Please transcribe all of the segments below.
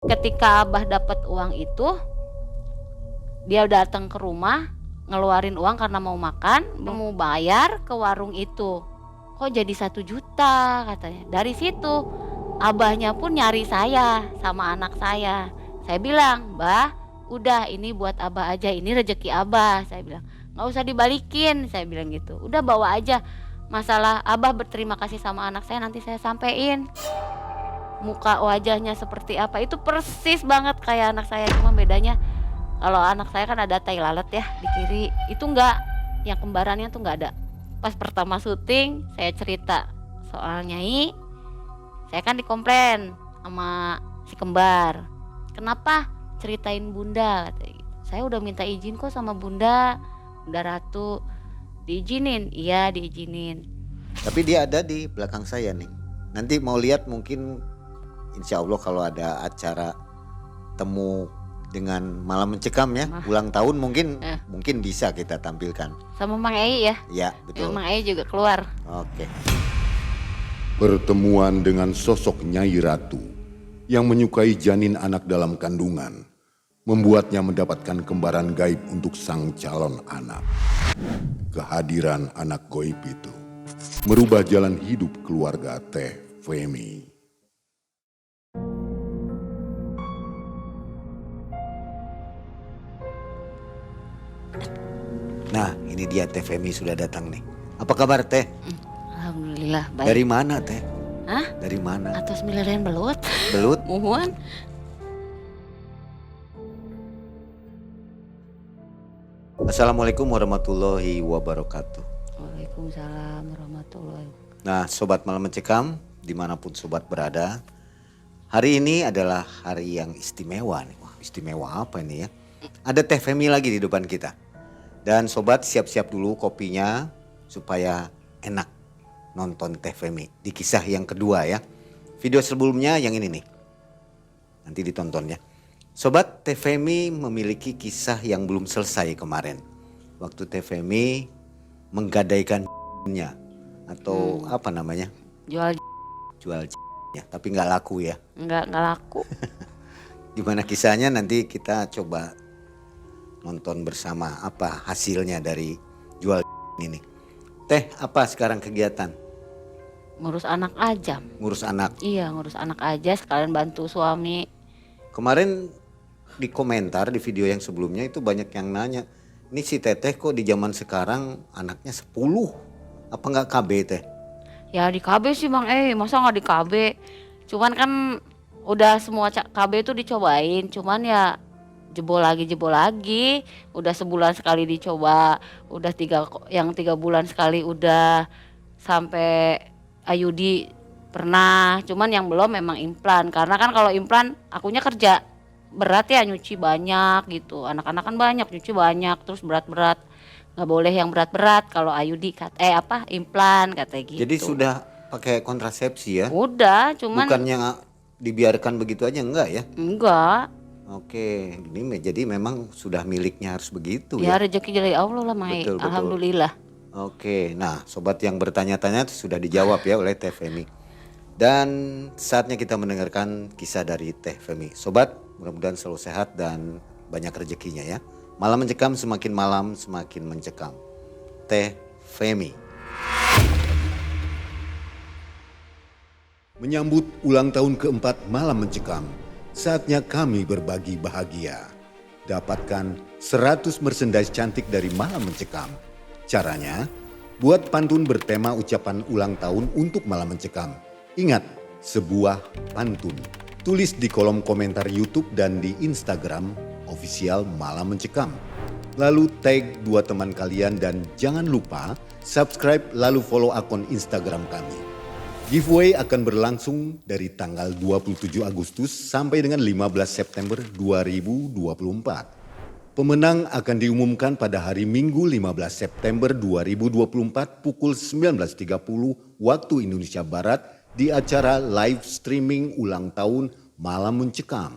Ketika Abah dapat uang itu, dia datang ke rumah, ngeluarin uang karena mau makan, mau bayar ke warung itu. Kok jadi 1 juta katanya. Dari situ Abahnya pun nyari saya sama anak saya. Saya bilang, "Mbah, udah ini buat Abah aja, ini rezeki Abah," saya bilang. "Nggak usah dibalikin," saya bilang gitu. "Udah bawa aja. Masalah Abah berterima kasih sama anak saya nanti saya sampein. Muka wajahnya seperti apa itu persis banget kayak anak saya, cuma bedanya kalau anak saya kan ada tai lalat ya di kiri, itu enggak, yang kembarannya tuh enggak ada. Pas pertama syuting saya cerita soal Nyai, saya kan dikomplain sama si kembar. "Kenapa ceritain Bunda?" katanya gitu. "Saya udah minta izin kok sama Bunda, Bunda Ratu." "Diizinin?" "Iya diizinin." Tapi dia ada di belakang saya nih. Nanti mau lihat mungkin insya Allah kalau ada acara temu dengan Malam Mencekam ya, ulang tahun mungkin bisa kita tampilkan. Sama Mang Ei ya? Ya betul. Mang Ei juga keluar. Oke. Pertemuan dengan sosok Nyai Ratu yang menyukai janin anak dalam kandungan membuatnya mendapatkan kembaran gaib untuk sang calon anak. Kehadiran anak gaib itu merubah jalan hidup keluarga Teh Femi. Nah ini dia Teh Femi sudah datang nih. Apa kabar Teh? Alhamdulillah baik. Dari mana Teh? Hah? Dari mana? Atas milarian belut. Belut? Muhun. Assalamualaikum warahmatullahi wabarakatuh. Waalaikumsalam warahmatullahi wabarakatuh. Nah Sobat Malam Mencekam dimanapun Sobat berada, hari ini adalah hari yang istimewa nih. Wah istimewa apa ini ya? Ada Teh Femi lagi di depan kita. Dan Sobat siap-siap dulu kopinya supaya enak nonton Teh Femi di kisah yang kedua ya. Video sebelumnya yang ini nih, nanti ditonton ya. Sobat, Teh Femi memiliki kisah yang belum selesai kemarin. Waktu Teh Femi menggadaikan-nya atau apa namanya? Jual Ya, tapi nggak laku ya. nggak laku. Gimana kisahnya nanti kita coba nonton bersama apa hasilnya dari jual ini. Teh, apa sekarang kegiatan? Ngurus anak aja. Ngurus anak. Iya ngurus anak aja sekalian bantu suami. Kemarin di komentar di video yang sebelumnya itu banyak yang nanya, ini si Teteh kok di zaman sekarang anaknya 10? Apa nggak KB Teh? Ya di KB sih Bang, masa nggak di KB? Cuman kan udah semua KB itu dicobain, cuman ya jebol lagi. Udah sebulan sekali dicoba, udah 3 bulan sekali udah, sampai IUD pernah. Cuman yang belum memang implan, karena kan kalau implan akunya kerja berat ya, nyuci banyak gitu. Anak-anak kan banyak nyuci banyak, terus berat-berat. Nggak boleh yang berat-berat kalau IUD implan katanya gitu. Jadi sudah pakai kontrasepsi ya? Udah, cuman Bukannya dibiarkan begitu aja enggak ya? enggak. Oke, ini jadi memang sudah miliknya harus begitu Ya ya? rezeki dari Allah lah Mai. Betul, betul. Alhamdulillah. Oke, nah Sobat yang bertanya-tanya sudah dijawab ya oleh Teh Femi. Dan saatnya kita mendengarkan kisah dari Teh Femi. Sobat, mudah-mudahan selalu sehat dan banyak rezekinya ya. Malam Mencekam semakin malam semakin mencekam. Teh Femi. Menyambut ulang tahun keempat Malam Mencekam, saatnya kami berbagi bahagia. Dapatkan 100 merchandise cantik dari Malam Mencekam. Caranya, buat pantun bertema ucapan ulang tahun untuk Malam Mencekam. Ingat, sebuah pantun. Tulis di kolom komentar YouTube dan di Instagram official Malam Mencekam. Lalu tag 2 teman kalian dan jangan lupa subscribe lalu follow akun Instagram kami. Giveaway akan berlangsung dari tanggal 27 Agustus sampai dengan 15 September 2024. Pemenang akan diumumkan pada hari Minggu 15 September 2024 pukul 19.30 waktu Indonesia Barat di acara live streaming ulang tahun Malam Mencekam.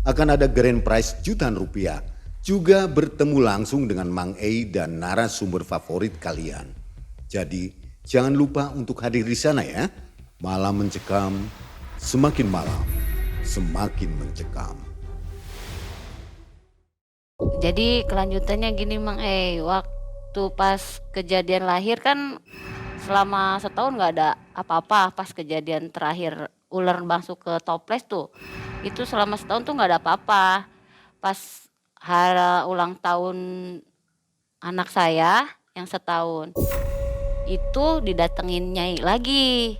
Akan ada grand prize jutaan rupiah. Juga bertemu langsung dengan Mang Ei dan narasumber favorit kalian. Jadi jangan lupa untuk hadir di sana ya. Malam Mencekam semakin malam semakin mencekam. Jadi kelanjutannya gini Mang waktu pas kejadian lahir kan selama setahun nggak ada apa-apa. Pas kejadian terakhir ular masuk ke toples tuh, itu selama setahun tuh nggak ada apa-apa. Pas hari ulang tahun anak saya yang setahun, itu didatengin Nyai lagi.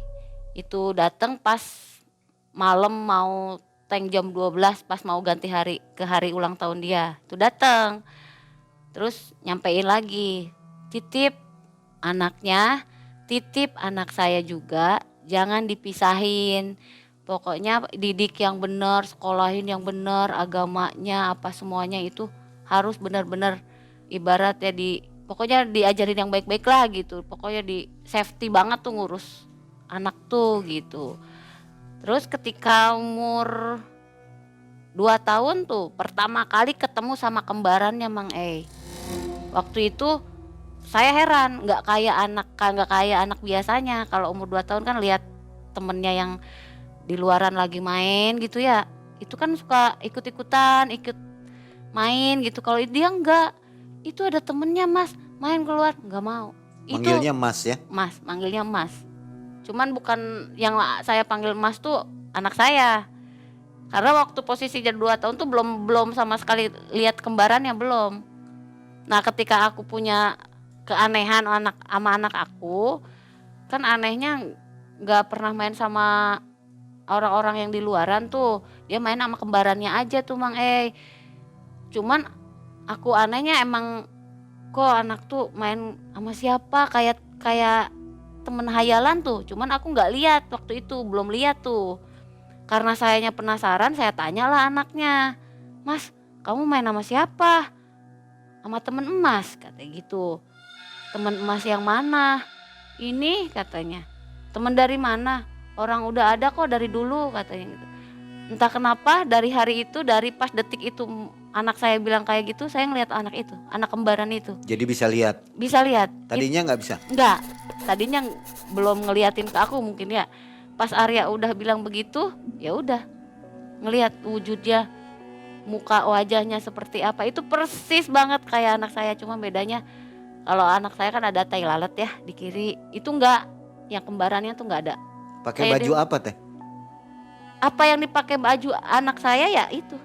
Itu datang pas malam mau jam 12 pas mau ganti hari ke hari ulang tahun dia. Itu datang. Terus nyampein lagi, titip anaknya, titip anak saya juga, jangan dipisahin. Pokoknya didik yang benar, sekolahin yang benar, agamanya apa semuanya itu harus benar-benar ibaratnya pokoknya diajarin yang baik-baik lah gitu. Pokoknya di safety banget tuh ngurus anak tuh gitu. Terus ketika umur 2 tahun tuh pertama kali ketemu sama kembarannya Mang Waktu itu saya heran, nggak kayak anak biasanya. Kalau umur 2 tahun kan lihat temennya yang di luaran lagi main gitu ya, itu kan suka ikut-ikutan, ikut main gitu. Kalau dia enggak, itu ada temennya Mas, main keluar, nggak mau. Manggilnya Mas ya? Mas, manggilnya Mas. Cuman bukan yang saya panggil Mas tuh anak saya. Karena waktu posisi jadi 2 tahun tuh belum sama sekali lihat kembarannya belum. Nah ketika aku punya keanehan sama anak aku, kan anehnya nggak pernah main sama orang-orang yang di luaran tuh, dia main sama kembarannya aja tuh Mang Cuman aku anehnya emang kok anak tuh main sama siapa kayak temen hayalan tuh, cuman aku nggak lihat waktu itu, belum lihat tuh. Karena sayanya penasaran, saya tanyalah anaknya, Mas kamu main sama siapa? Sama temen emas katanya gitu. Temen emas yang mana? Ini katanya. Temen dari mana? Orang udah ada kok dari dulu katanya gitu. Entah kenapa dari hari itu, dari pas detik itu anak saya bilang kayak gitu, saya ngeliat anak itu, anak kembaran itu. Jadi bisa lihat? Bisa lihat. Tadinya nggak bisa? Enggak, tadinya belum ngeliatin ke aku mungkin ya. Pas Arya udah bilang begitu, ya udah ngelihat wujudnya, muka wajahnya seperti apa, itu persis banget kayak anak saya. Cuma bedanya kalau anak saya kan ada tai lalat ya di kiri, itu enggak, yang kembarannya tuh enggak ada. Pakai Kayak baju apa teh? Apa yang dipakai baju anak saya ya itu,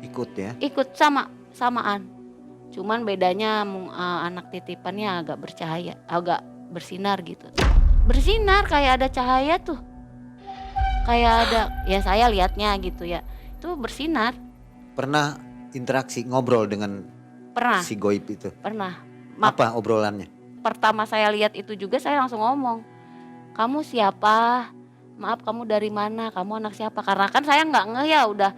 Ikut ya? ikut samaan. Cuman bedanya anak titipannya agak bercahaya, agak bersinar gitu. Bersinar kayak ada cahaya tuh. Kayak ada, ya saya lihatnya gitu ya. Itu bersinar. Pernah interaksi ngobrol dengan Pernah, si goib itu? pernah. Apa obrolannya? Pertama saya lihat itu juga saya langsung ngomong, "Kamu siapa? Maaf kamu dari mana? Kamu anak siapa?" Karena kan saya nggak ngeh ya, udah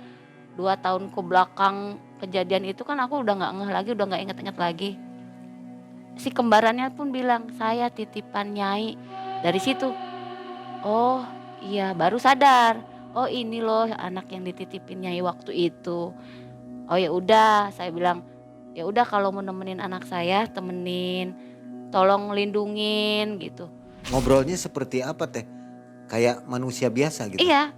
2 tahun ke belakang kejadian itu kan aku udah nggak ngeh lagi, udah nggak inget-inget lagi. Si kembarannya pun bilang, "Saya titipan Nyai." Dari situ, oh iya baru sadar. Oh ini loh anak yang dititipin Nyai waktu itu. Oh ya udah, saya bilang, "Ya udah kalau mau nemenin anak saya, temenin. Tolong lindungin," gitu. Ngobrolnya seperti apa teh? Kayak manusia biasa gitu? Iya,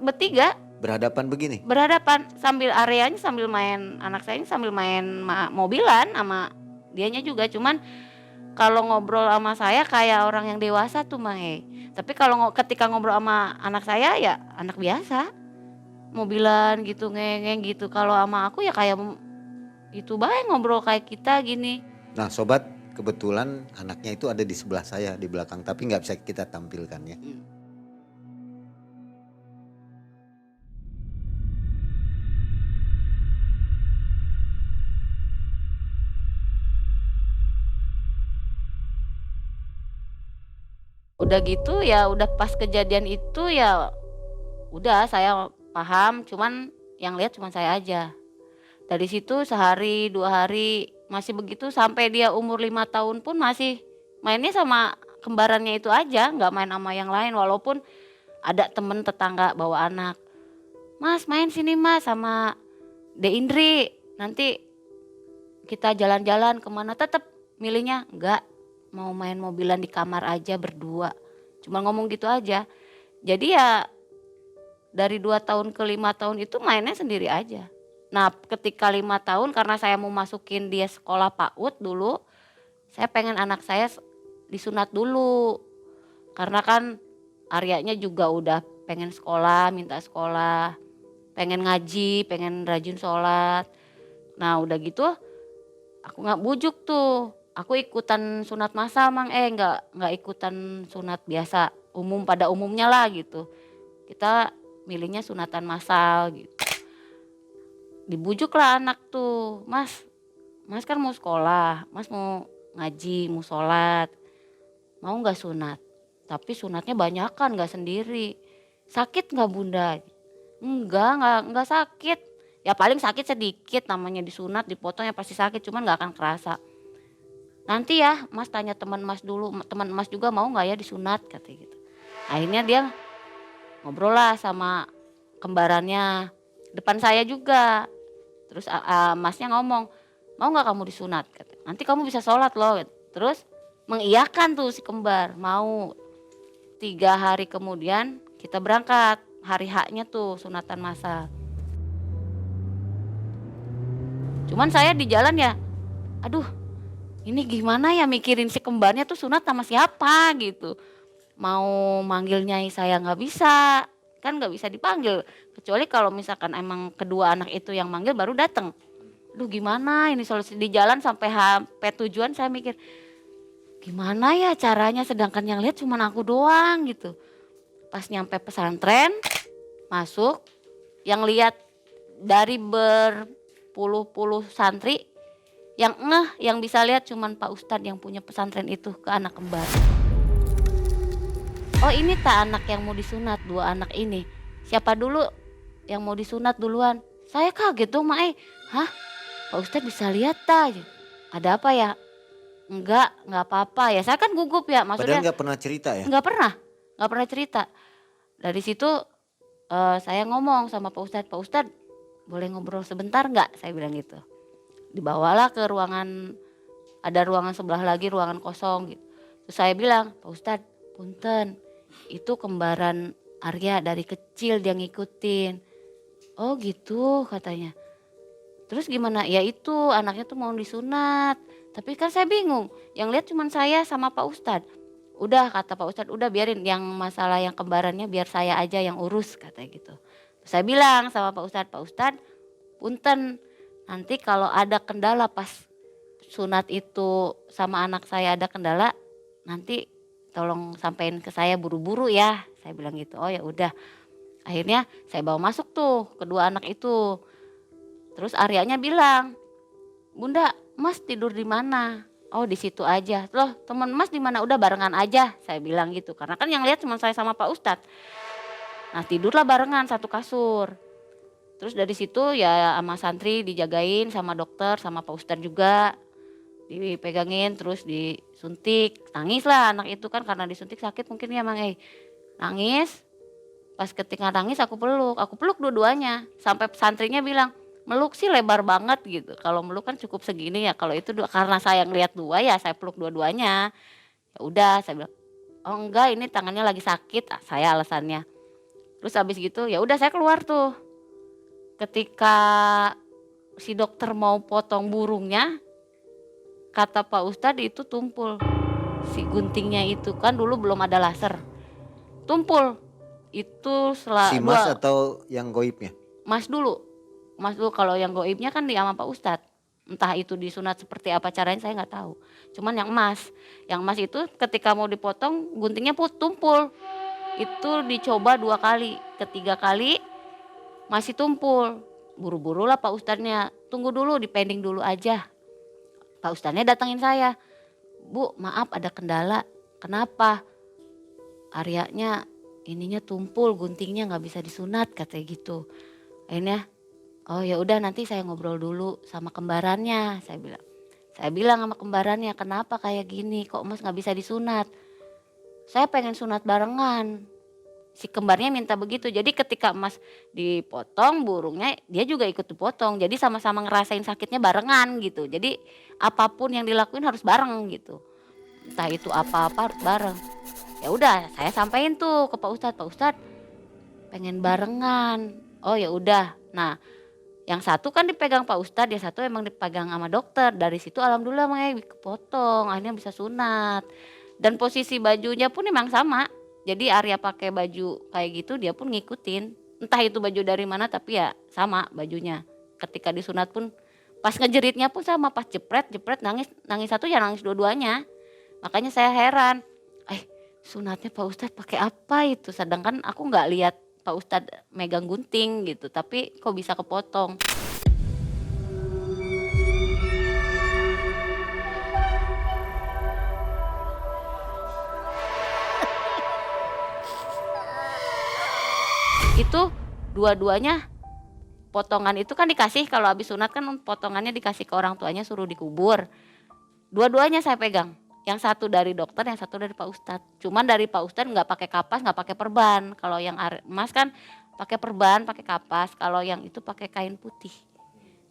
bertiga Berhadapan begini? berhadapan sambil areanya sambil main, anak saya ini sambil main mobilan sama dianya juga. Cuman kalau ngobrol sama saya kayak orang yang dewasa tuh Mae. Tapi kalau ketika ngobrol sama anak saya ya anak biasa, mobilan gitu ngeng gitu. Kalau sama aku ya kayak itu bae ngobrol kayak kita gini. Nah sobat, kebetulan anaknya itu ada di sebelah saya di belakang, tapi nggak bisa kita tampilkan ya. Udah gitu ya udah pas kejadian itu ya udah saya paham, cuman yang lihat cuma saya aja. Dari situ sehari 2 hari masih begitu sampai dia umur 5 tahun pun masih mainnya sama kembarannya itu aja, nggak main sama yang lain. Walaupun ada temen tetangga bawa anak, "Mas main sini Mas sama De Indri, nanti kita jalan-jalan kemana." Tetep milihnya enggak, mau main mobilan di kamar aja berdua. Cuma ngomong gitu aja. Jadi ya Dari 2 tahun ke 5 tahun itu mainnya sendiri aja. Nah ketika 5 tahun karena saya mau masukin dia sekolah PAUD dulu, saya pengen anak saya disunat dulu. Karena kan Aryanya juga udah pengen sekolah, minta sekolah, pengen ngaji, pengen rajin sholat. Nah udah gitu aku nggak bujuk tuh, aku ikutan sunat massal nggak ikutan sunat biasa umum pada umumnya lah gitu. Kita milihnya sunatan massal gitu. Dibujuk lah anak tuh, mas kan mau sekolah, mas mau ngaji, mau sholat, mau nggak sunat? Tapi sunatnya banyakan nggak sendiri. Sakit nggak bunda? Enggak sakit. Ya paling sakit sedikit, namanya disunat, dipotong ya pasti sakit, cuman nggak akan kerasa. Nanti ya mas tanya teman mas dulu, teman mas juga mau nggak ya disunat katanya gitu. Akhirnya dia ngobrol lah sama kembarannya, depan saya juga. Terus masnya ngomong, mau nggak kamu disunat? Katanya. Nanti kamu bisa sholat loh. Terus mengiyakan tuh si kembar, mau. 3 hari kemudian kita berangkat, hari haknya tuh sunatan massal. Cuman saya di jalan ya, aduh ini gimana ya mikirin si kembarnya tuh sunat sama siapa gitu. Mau manggil nyai saya nggak bisa, kan nggak bisa dipanggil. Kecuali kalau misalkan emang kedua anak itu yang manggil baru datang. Aduh gimana ini solusi di jalan sampai tujuan saya mikir, gimana ya caranya sedangkan yang lihat cuma aku doang gitu. Pas nyampe pesantren, masuk, yang lihat dari berpuluh-puluh santri, yang bisa lihat cuman Pak Ustadz yang punya pesantren itu ke anak kembar. Oh ini tak anak yang mau disunat, 2 anak ini. Siapa dulu yang mau disunat duluan? Saya kaget dong Mae, hah Pak Ustadz bisa lihat tak? Ada apa ya? Enggak apa-apa ya. Saya kan gugup ya, maksudnya Padahal nggak pernah cerita ya? nggak pernah cerita. Dari situ saya ngomong sama Pak Ustadz boleh ngobrol sebentar nggak? Saya bilang gitu. Dibawalah ke ruangan, ada ruangan sebelah lagi, ruangan kosong gitu. Terus saya bilang, Pak Ustadz punten, itu kembaran Arya dari kecil dia ngikutin. Oh gitu katanya. Terus gimana? Ya itu anaknya tuh mau disunat. Tapi kan saya bingung, yang lihat cuma saya sama Pak Ustadz. Udah kata Pak Ustadz, udah biarin yang masalah yang kembarannya biar saya aja yang urus katanya gitu. Terus saya bilang sama Pak Ustadz punten nanti kalau ada kendala pas sunat itu sama anak saya ada kendala, nanti tolong sampein ke saya buru-buru ya. Saya bilang gitu, oh ya udah. Akhirnya saya bawa masuk tuh kedua anak itu. Terus Aryanya bilang, Bunda, Mas tidur di mana? Oh di situ aja. Loh teman Mas di mana? Udah barengan aja. Saya bilang gitu. Karena kan yang lihat cuma saya sama Pak Ustadz. Nah tidurlah barengan satu kasur. Terus dari situ ya sama santri dijagain sama dokter sama Pak Ustadz juga. Dipegangin terus disuntik. Nangis lah anak itu kan karena disuntik sakit mungkin ya Mang. Nangis. Pas ketika nangis aku peluk dua-duanya. Sampai santrinya bilang, meluk sih lebar banget gitu. Kalau meluk kan cukup segini ya. Kalau itu karena saya ngeliat 2 ya saya peluk dua-duanya. Ya udah saya bilang, oh enggak ini tangannya lagi sakit. Saya alasannya. Terus habis gitu ya udah saya keluar tuh. Ketika si dokter mau potong burungnya, kata Pak Ustadz itu tumpul. Si guntingnya itu kan dulu belum ada laser. Tumpul. Itu Si Mas atau yang goibnya? Mas dulu kalau yang goibnya kan di sama Pak Ustadz. Entah itu disunat seperti apa caranya saya nggak tahu. Cuman yang emas itu ketika mau dipotong guntingnya tumpul. Itu dicoba 2 kali, ketiga kali masih tumpul. Buru-buru lah Pak Ustadznya, tunggu dulu dipending dulu aja. Pak Ustadznya datangin saya, Bu maaf ada kendala, kenapa? Aryanya ininya tumpul, guntingnya nggak bisa disunat katanya gitu. Akhirnya oh ya udah nanti saya ngobrol dulu sama kembarannya, saya bilang sama kembarannya kenapa kayak gini kok Mas nggak bisa disunat. Saya pengen sunat barengan. Si kembarnya minta begitu. Jadi ketika Mas dipotong burungnya dia juga ikut dipotong. Jadi sama-sama ngerasain sakitnya barengan gitu. Jadi apapun yang dilakuin harus bareng gitu. Entah itu apa-apa harus bareng. Ya udah saya sampaikan tuh ke Pak Ustadz pengen barengan. Oh ya udah. Nah, yang satu kan dipegang Pak Ustadz, yang satu emang dipegang sama dokter. Dari situ alhamdulillah makanya kepotong, akhirnya bisa sunat. Dan posisi bajunya pun emang sama. Jadi Arya pakai baju kayak gitu, dia pun ngikutin. Entah itu baju dari mana tapi ya sama bajunya. Ketika disunat pun pas ngejeritnya pun sama, pas jepret nangis, nangis satu ya nangis dua-duanya. Makanya saya heran, sunatnya Pak Ustadz pakai apa itu? Sedangkan aku nggak lihat Pak Ustadz megang gunting gitu, tapi kok bisa kepotong. Itu dua-duanya potongan itu kan dikasih, kalau habis sunat kan potongannya dikasih ke orang tuanya suruh dikubur. Dua-duanya saya pegang. Yang satu dari dokter, yang satu dari Pak Ustadz. Cuman dari Pak Ustadz nggak pakai kapas, nggak pakai perban. Kalau yang emas kan pakai perban, pakai kapas. Kalau yang itu pakai kain putih.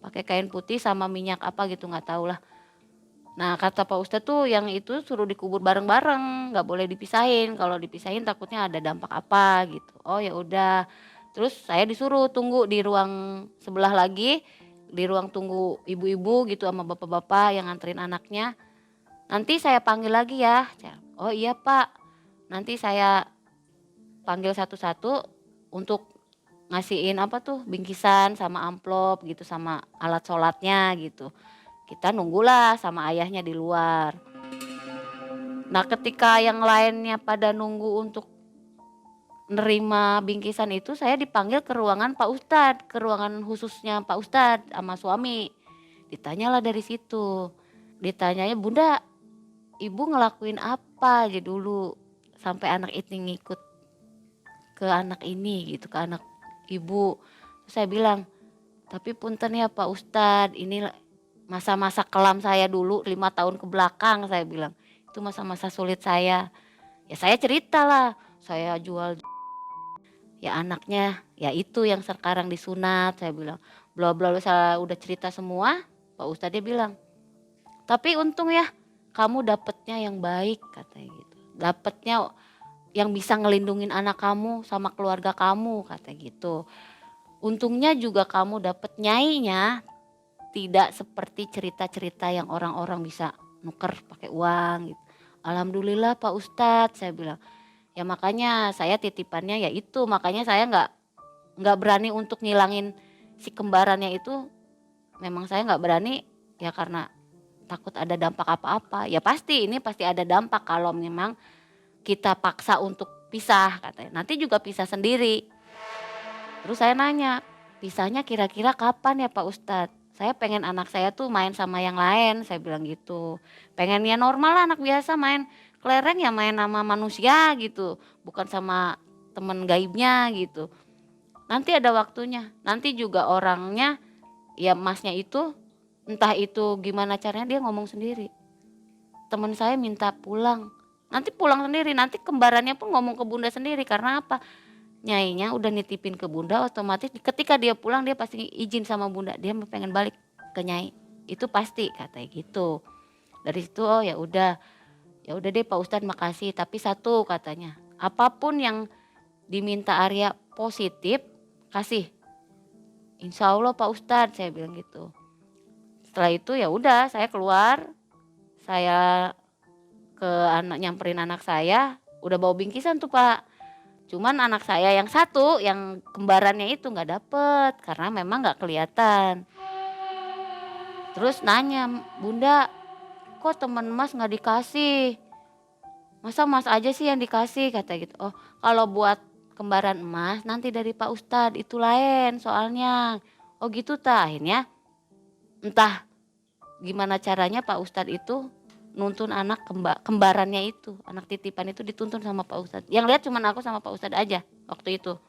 Pakai kain putih sama minyak apa gitu nggak tahu lah. Nah kata Pak Ustadz tuh yang itu suruh dikubur bareng-bareng, nggak boleh dipisahin. Kalau dipisahin takutnya ada dampak apa gitu. Oh ya udah. Terus saya disuruh tunggu di ruang sebelah lagi, di ruang tunggu ibu-ibu gitu sama bapak-bapak yang nganterin anaknya. Nanti saya panggil lagi ya. Oh iya Pak, nanti saya panggil satu-satu untuk ngasihin apa tuh bingkisan sama amplop gitu sama alat sholatnya gitu. Kita nunggulah sama ayahnya di luar. Nah ketika yang lainnya pada nunggu untuk nerima bingkisan itu, saya dipanggil ke ruangan Pak Ustadz, ke ruangan khususnya Pak Ustadz sama suami. Ditanyalah dari situ. Ditanyanya, Bunda, Ibu ngelakuin apa aja dulu sampai anak ini ngikut ke anak ini gitu, ke anak Ibu. Terus saya bilang, tapi punten ya Pak Ustadz, ini masa-masa kelam saya dulu 5 tahun ke belakang, saya bilang. Itu masa-masa sulit saya. Ya saya ceritalah, saya jual ya anaknya, ya itu yang sekarang disunat, saya bilang. Bla bla saya udah cerita semua, Pak Ustadz dia bilang, tapi untung ya kamu dapetnya yang baik katanya gitu. Dapetnya yang bisa ngelindungin anak kamu sama keluarga kamu katanya gitu. Untungnya juga kamu dapet nyainya tidak seperti cerita-cerita yang orang-orang bisa nuker pakai uang gitu. Alhamdulillah Pak Ustadz, saya bilang. Ya makanya saya titipannya ya itu, makanya saya nggak berani untuk ngilangin si kembarannya itu. Memang saya nggak berani ya karena takut ada dampak apa-apa. Ya pasti ini pasti ada dampak kalau memang kita paksa untuk pisah katanya. Nanti juga pisah sendiri. Terus saya nanya, pisahnya kira-kira kapan ya Pak Ustadz? Saya pengen anak saya tuh main sama yang lain, saya bilang gitu. Pengen ya normal lah anak biasa main kelereng ya main sama manusia gitu. Bukan sama temen gaibnya gitu. Nanti ada waktunya, nanti juga orangnya ya masnya itu entah itu gimana caranya dia ngomong sendiri. Teman saya minta pulang, nanti pulang sendiri, nanti kembarannya pun ngomong ke bunda sendiri karena apa? Nyainya udah nitipin ke bunda, otomatis ketika dia pulang dia pasti izin sama bunda, dia pengen balik ke nyai. Itu pasti katanya gitu. Dari situ oh ya udah deh Pak Ustadz makasih, tapi satu katanya, apapun yang diminta Arya positif kasih. Insya Allah Pak Ustadz saya bilang gitu. Setelah itu ya udah saya keluar, saya ke nyamperin anak saya, udah bawa bingkisan tuh Pak. Cuman anak saya yang satu, yang kembarannya itu nggak dapet karena memang nggak kelihatan. Terus nanya, Bunda, kok teman Mas nggak dikasih? Masa Mas aja sih yang dikasih kata gitu. Oh, kalau buat kembaran emas nanti dari Pak Ustadz itu lain soalnya. Oh gitu ta, akhirnya entah gimana caranya Pak Ustadz itu nuntun anak kembarannya itu, anak titipan itu dituntun sama Pak Ustadz. Yang lihat cuma aku sama Pak Ustadz aja waktu itu.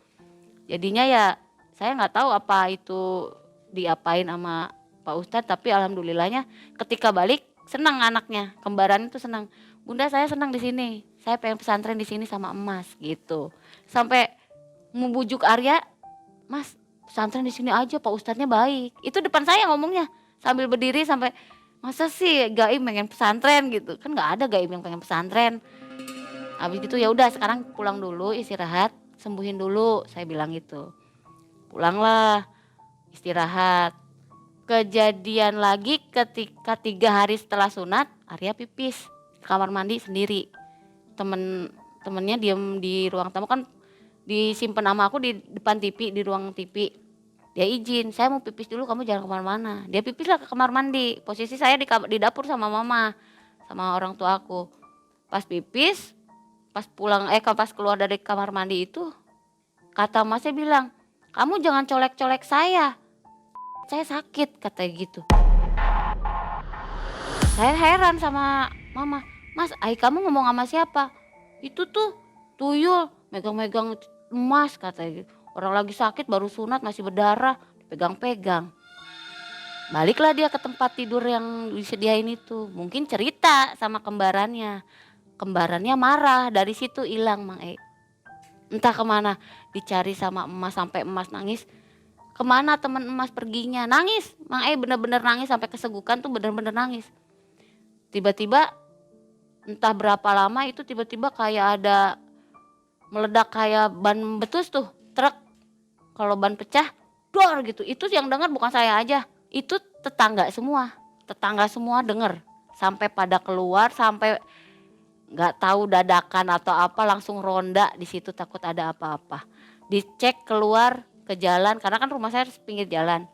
Jadinya ya saya nggak tahu apa itu diapain sama Pak Ustadz, tapi alhamdulillahnya ketika balik senang anaknya, kembaran itu senang. Bunda saya senang di sini, saya pengen pesantren di sini sama emas gitu. Sampai membujuk Arya, Mas pesantren di sini aja Pak Ustadznya baik. Itu depan saya ngomongnya sambil berdiri sampai masa sih gaib pengen pesantren gitu, kan nggak ada gaib yang pengen pesantren. Habis itu ya udah sekarang pulang dulu istirahat, sembuhin dulu, saya bilang gitu. Pulanglah, istirahat. Kejadian lagi ketika 3 hari setelah sunat, Arya pipis di kamar mandi sendiri. Temennya diem di ruang tamu, kan disimpan sama aku di depan TV, di ruang TV. Dia izin, saya mau pipis dulu, kamu jangan kemana-mana. Dia pipis lah ke kamar mandi. Posisi saya di dapur sama mama, sama orang tua aku. Pas pipis, pas keluar dari kamar mandi itu, kata masnya bilang, kamu jangan colek-colek saya sakit, katanya gitu. Saya heran sama mama, Mas, kamu ngomong sama siapa? Itu tuh tuyul megang-megang emas, katanya gitu. Orang lagi sakit baru sunat masih berdarah, dipegang-pegang. Baliklah dia ke tempat tidur yang disediain itu. Mungkin cerita sama kembarannya. Kembarannya marah, dari situ hilang Mang E. Entah kemana, dicari sama emas sampai emas nangis. Kemana teman emas perginya? Nangis, Mang E bener-bener nangis sampai kesegukan tuh, bener-bener nangis. Tiba-tiba entah berapa lama itu tiba-tiba kayak ada meledak kayak ban betus tuh, truk. Kalau ban pecah, dor gitu. Itu yang dengar bukan saya aja, itu tetangga semua denger. Sampai pada keluar, sampai nggak tahu dadakan atau apa langsung ronda di situ takut ada apa-apa. Dicek keluar ke jalan karena kan rumah saya pinggir jalan,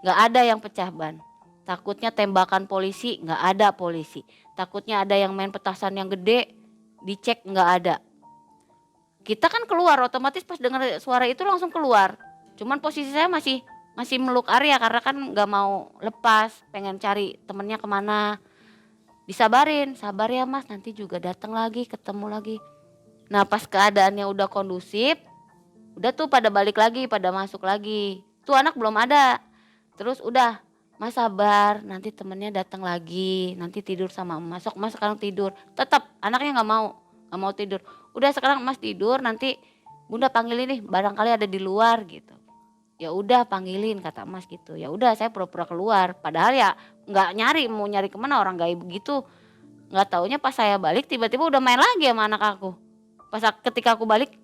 nggak ada yang pecah ban. Takutnya tembakan polisi, nggak ada polisi. Takutnya ada yang main petasan yang gede, dicek nggak ada. Kita kan keluar otomatis pas dengar suara itu langsung keluar. Cuman posisi saya masih meluk Arya karena kan nggak mau lepas, pengen cari temennya kemana. Disabarin, sabar ya Mas, nanti juga datang lagi, ketemu lagi. Nah pas keadaannya udah kondusif, udah tuh pada balik lagi, pada masuk lagi. Tuh anak belum ada. Terus udah, Mas sabar, nanti temennya datang lagi, nanti tidur sama Mas. Sok Mas sekarang tidur. Tetap anaknya nggak mau tidur. Udah sekarang Mas tidur, nanti Bunda panggilin nih, barangkali ada di luar gitu. Ya udah panggilin kata Mas gitu. Ya udah saya pura-pura keluar. Padahal ya nggak nyari, mau nyari kemana, orang gaib begitu. Nggak taunya pas saya balik tiba-tiba udah main lagi sama anak aku. Ketika aku balik,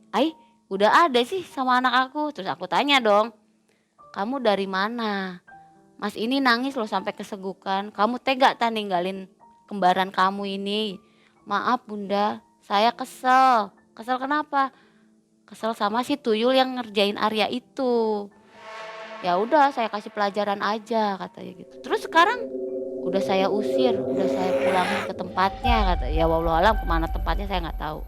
udah ada sih sama anak aku. Terus aku tanya dong, kamu dari mana? Mas ini nangis loh sampai kesegukan. Kamu tega tak ninggalin kembaran kamu ini? Maaf Bunda, saya kesel. Kesel kenapa? Kesel sama si tuyul yang ngerjain Arya itu. Ya udah saya kasih pelajaran aja katanya gitu. Terus sekarang udah saya usir, udah saya pulangin ke tempatnya kata. Ya wallahualam kemana tempatnya saya nggak tahu.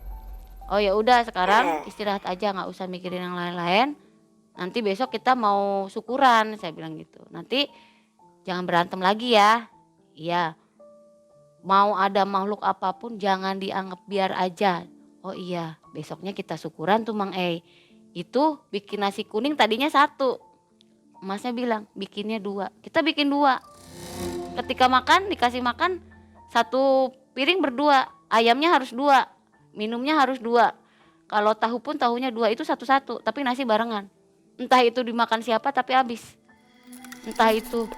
Oh ya udah sekarang istirahat aja, nggak usah mikirin yang lain-lain. Nanti besok kita mau syukuran, saya bilang gitu. Nanti jangan berantem lagi ya. Iya. Mau ada makhluk apapun jangan dianggap biar aja. Oh iya, besoknya kita syukuran tuh Mang E. Itu bikin nasi kuning tadinya 1. Emasnya bilang bikinnya 2. Kita bikin 2. Ketika makan dikasih makan 1 piring berdua. Ayamnya harus 2. Minumnya harus 2. Kalau tahu pun tahunya 2, itu 1-1. Tapi nasi barengan. Entah itu dimakan siapa tapi habis. Entah itu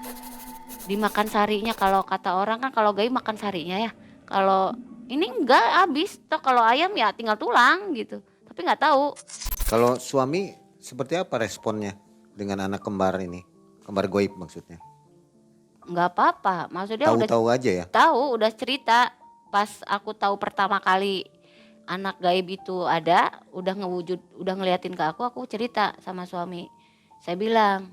dimakan sarinya, kalau kata orang kan kalau gaib makan sarinya ya. Kalau ini enggak habis. Toh kalau ayam ya tinggal tulang gitu. Tapi nggak tahu. Kalau suami seperti apa responnya dengan anak kembar ini? Kembar goib maksudnya. Nggak apa-apa. Maksudnya Tahu-tahu aja ya? tahu, udah cerita. Pas aku tahu pertama kali anak gaib itu ada, udah ngeliatin ke aku cerita sama suami. Saya bilang,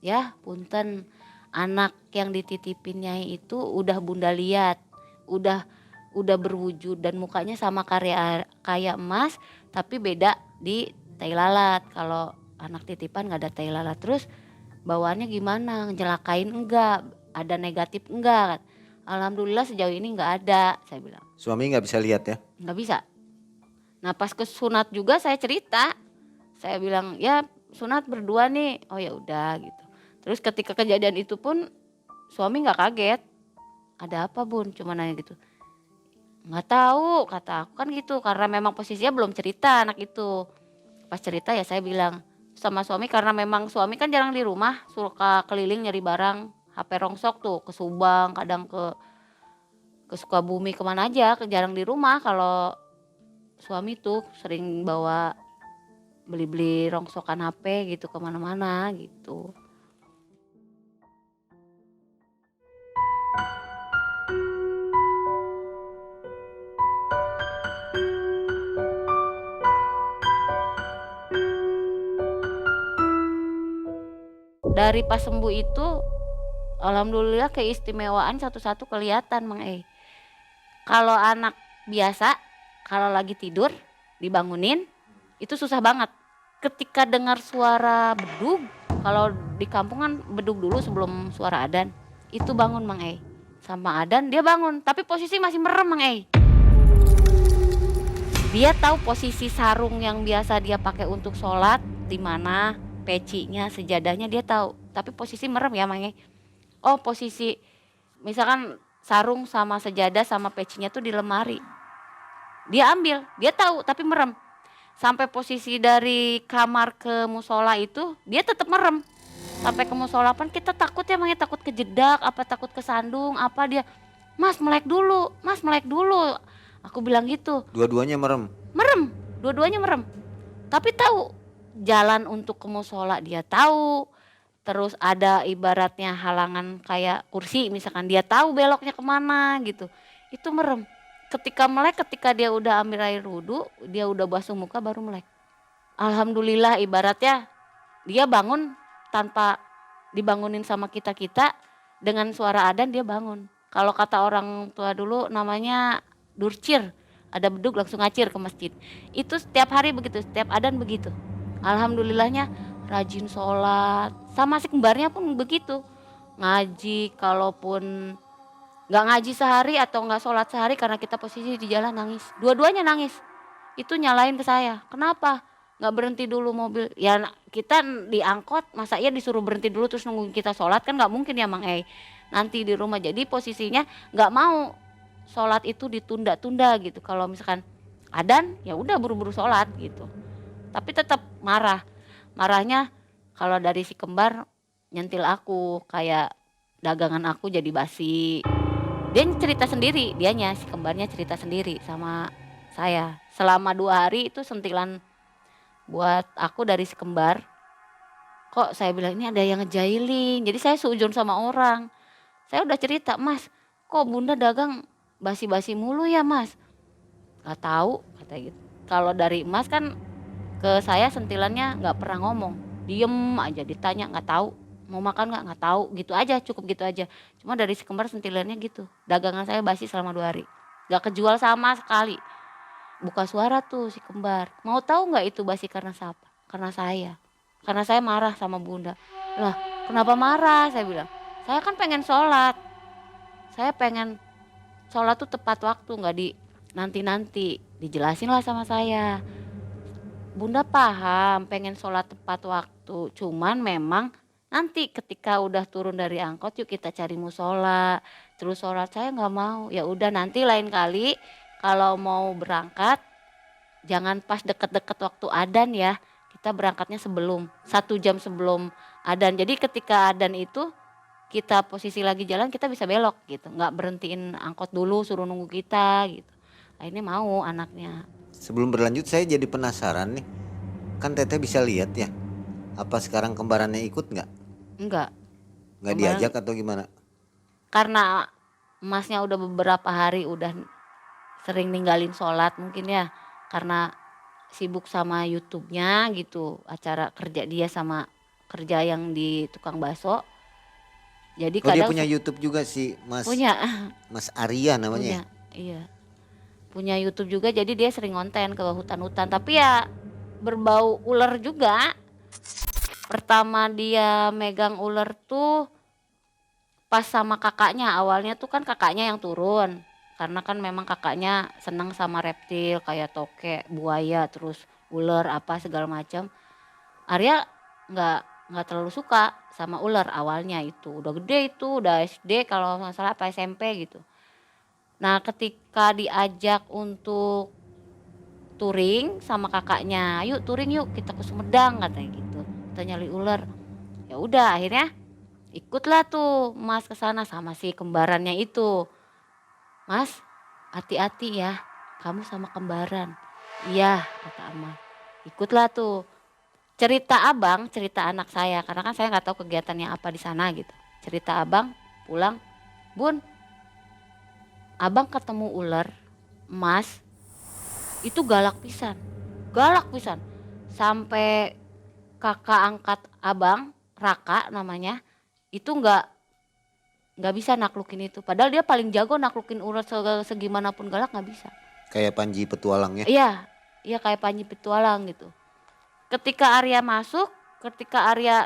ya punten, anak yang dititipin Nyai itu udah Bunda lihat, udah berwujud dan mukanya sama kayak emas, tapi beda di tai lalat. Kalau anak titipan nggak ada tai lalat. Terus bawaannya gimana? Ngelakain enggak? Ada negatif enggak? Alhamdulillah sejauh ini nggak ada, saya bilang. Suami nggak bisa lihat ya? Nggak bisa. Nah pas ke sunat juga saya cerita, saya bilang ya sunat berdua nih. Oh ya udah gitu. Terus ketika kejadian itu pun suami nggak kaget. Ada apa Bun? Cuma nanya gitu. Nggak tahu kata aku kan gitu, karena memang posisinya belum cerita anak itu. Pas cerita ya saya bilang sama suami, karena memang suami kan jarang di rumah, suka keliling nyari barang, HP rongsok tuh ke Subang, kadang ke Sukabumi, kemana aja, jarang di rumah. Kalau suami tuh sering bawa beli-beli rongsokan HP gitu kemana-mana gitu. Dari pas sembuh itu alhamdulillah keistimewaan satu-satu kelihatan Mang E. Kalau anak biasa kalau lagi tidur dibangunin itu susah banget. Ketika dengar suara bedug, kalau di kampung kan bedug dulu sebelum suara adzan, itu bangun Mang E. Sama adzan dia bangun, tapi posisi masih merem Mang E. Dia tahu posisi sarung yang biasa dia pakai untuk sholat di mana, pecinya, sejadahnya dia tahu. Tapi posisi merem ya Mang E. Oh posisi misalkan sarung sama sejadah sama pecinya tuh di lemari. Dia ambil, dia tahu tapi merem. Sampai posisi dari kamar ke musola itu dia tetap merem. Sampai ke musola pun kita takut ya Mang E, takut kejedak, apa takut kesandung, apa dia, Mas melek dulu, Mas melek dulu. Aku bilang gitu. Dua-duanya merem. Merem, dua-duanya merem. Tapi tahu jalan untuk ke musola dia tahu. Terus ada ibaratnya halangan kayak kursi misalkan dia tahu beloknya kemana gitu. Itu merem. Ketika melek, ketika dia udah ambil air wudhu, dia udah basuh muka baru melek. Alhamdulillah ibaratnya dia bangun tanpa dibangunin sama kita-kita, dengan suara adzan dia bangun. Kalau kata orang tua dulu namanya durcir, ada bedug langsung ngacir ke masjid. Itu setiap hari begitu, setiap adzan begitu. Alhamdulillahnya rajin sholat, sama si kembarnya pun begitu. Ngaji, kalaupun nggak ngaji sehari atau nggak sholat sehari karena kita posisi di jalan nangis. Dua-duanya nangis. Itu nyalain ke saya. Kenapa? Nggak berhenti dulu mobil. Ya kita di angkot masa iya disuruh berhenti dulu terus nungguin kita sholat kan nggak mungkin ya Mang E. Nanti di rumah jadi posisinya nggak mau sholat itu ditunda-tunda gitu. Kalau misalkan adzan ya udah buru-buru sholat gitu. Tapi tetap marah. Marahnya kalau dari si kembar nyentil aku kayak dagangan aku jadi basi. Dia cerita sendiri, dianya si kembarnya cerita sendiri sama saya. Selama 2 hari itu sentilan buat aku dari si kembar. Kok saya bilang ini ada yang ngejailin. Jadi saya seujun sama orang. Saya udah cerita, Mas, kok Bunda dagang basi-basi mulu ya Mas? Gak tahu kata gitu. Kalau dari Mas kan ke saya sentilannya nggak pernah ngomong, diem aja ditanya nggak tahu. Mau makan nggak tahu, gitu aja, cukup gitu aja. Cuma dari si kembar sentilannya gitu, dagangan saya basi selama 2 hari, nggak kejual sama sekali. Buka suara tuh si kembar, mau tahu nggak itu basi karena siapa? Karena saya marah sama Bunda. Lah kenapa marah? Saya bilang, saya kan pengen sholat, saya pengen sholat tuh tepat waktu, nggak di nanti-nanti. Dijelasin lah sama saya, Bunda paham pengen sholat tepat waktu, cuman memang nanti ketika udah turun dari angkot yuk kita cari musola, terus sholat. Saya nggak mau, ya udah nanti lain kali kalau mau berangkat jangan pas deket-deket waktu adzan ya, kita berangkatnya sebelum 1 jam sebelum adzan. Jadi ketika adzan itu kita posisi lagi jalan kita bisa belok gitu, nggak berhentiin angkot dulu suruh nunggu kita gitu. Akhirnya mau anaknya. Sebelum berlanjut saya jadi penasaran nih. Kan Teteh bisa lihat ya. Apa sekarang kembarannya ikut nggak? Enggak, Nggak kemarin diajak atau gimana? karena emasnya udah beberapa hari udah sering ninggalin sholat mungkin ya, karena sibuk sama YouTube-nya gitu, acara kerja dia sama kerja yang di tukang bakso. Jadi Oh dia kadang punya YouTube juga sih Mas punya Mas Arya namanya ya? punya, iya, punya YouTube juga, jadi dia sering konten ke hutan-hutan, tapi ya berbau ular juga. Pertama dia megang ular tuh pas sama kakaknya, awalnya tuh kan kakaknya yang turun. Karena kan memang kakaknya senang sama reptil kayak tokek, buaya, terus ular apa segala macam. Arya nggak terlalu suka sama ular awalnya itu. Udah gede itu, udah SD kalau nggak salah apa SMP gitu. Nah ketika diajak untuk touring sama kakaknya, yuk touring yuk kita ke Sumedang katanya gitu. Kita nyari ular. Ya udah akhirnya ikutlah tuh Mas ke sana sama si kembarannya itu. Mas, hati-hati ya, kamu sama kembaran. Iya, kata Amal. Ikutlah tuh. cerita abang, cerita anak saya, karena kan saya nggak tahu kegiatannya apa di sana gitu. Cerita abang pulang, "Bun, abang ketemu ular, emas, itu galak pisan. Sampai kakak angkat abang, Raka namanya, itu nggak bisa naklukin itu. Padahal dia paling jago naklukin ular segimanapun galak nggak bisa." Kayak Panji Petualang ya. Iya, iya kayak Panji Petualang gitu. Ketika Arya masuk, ketika Arya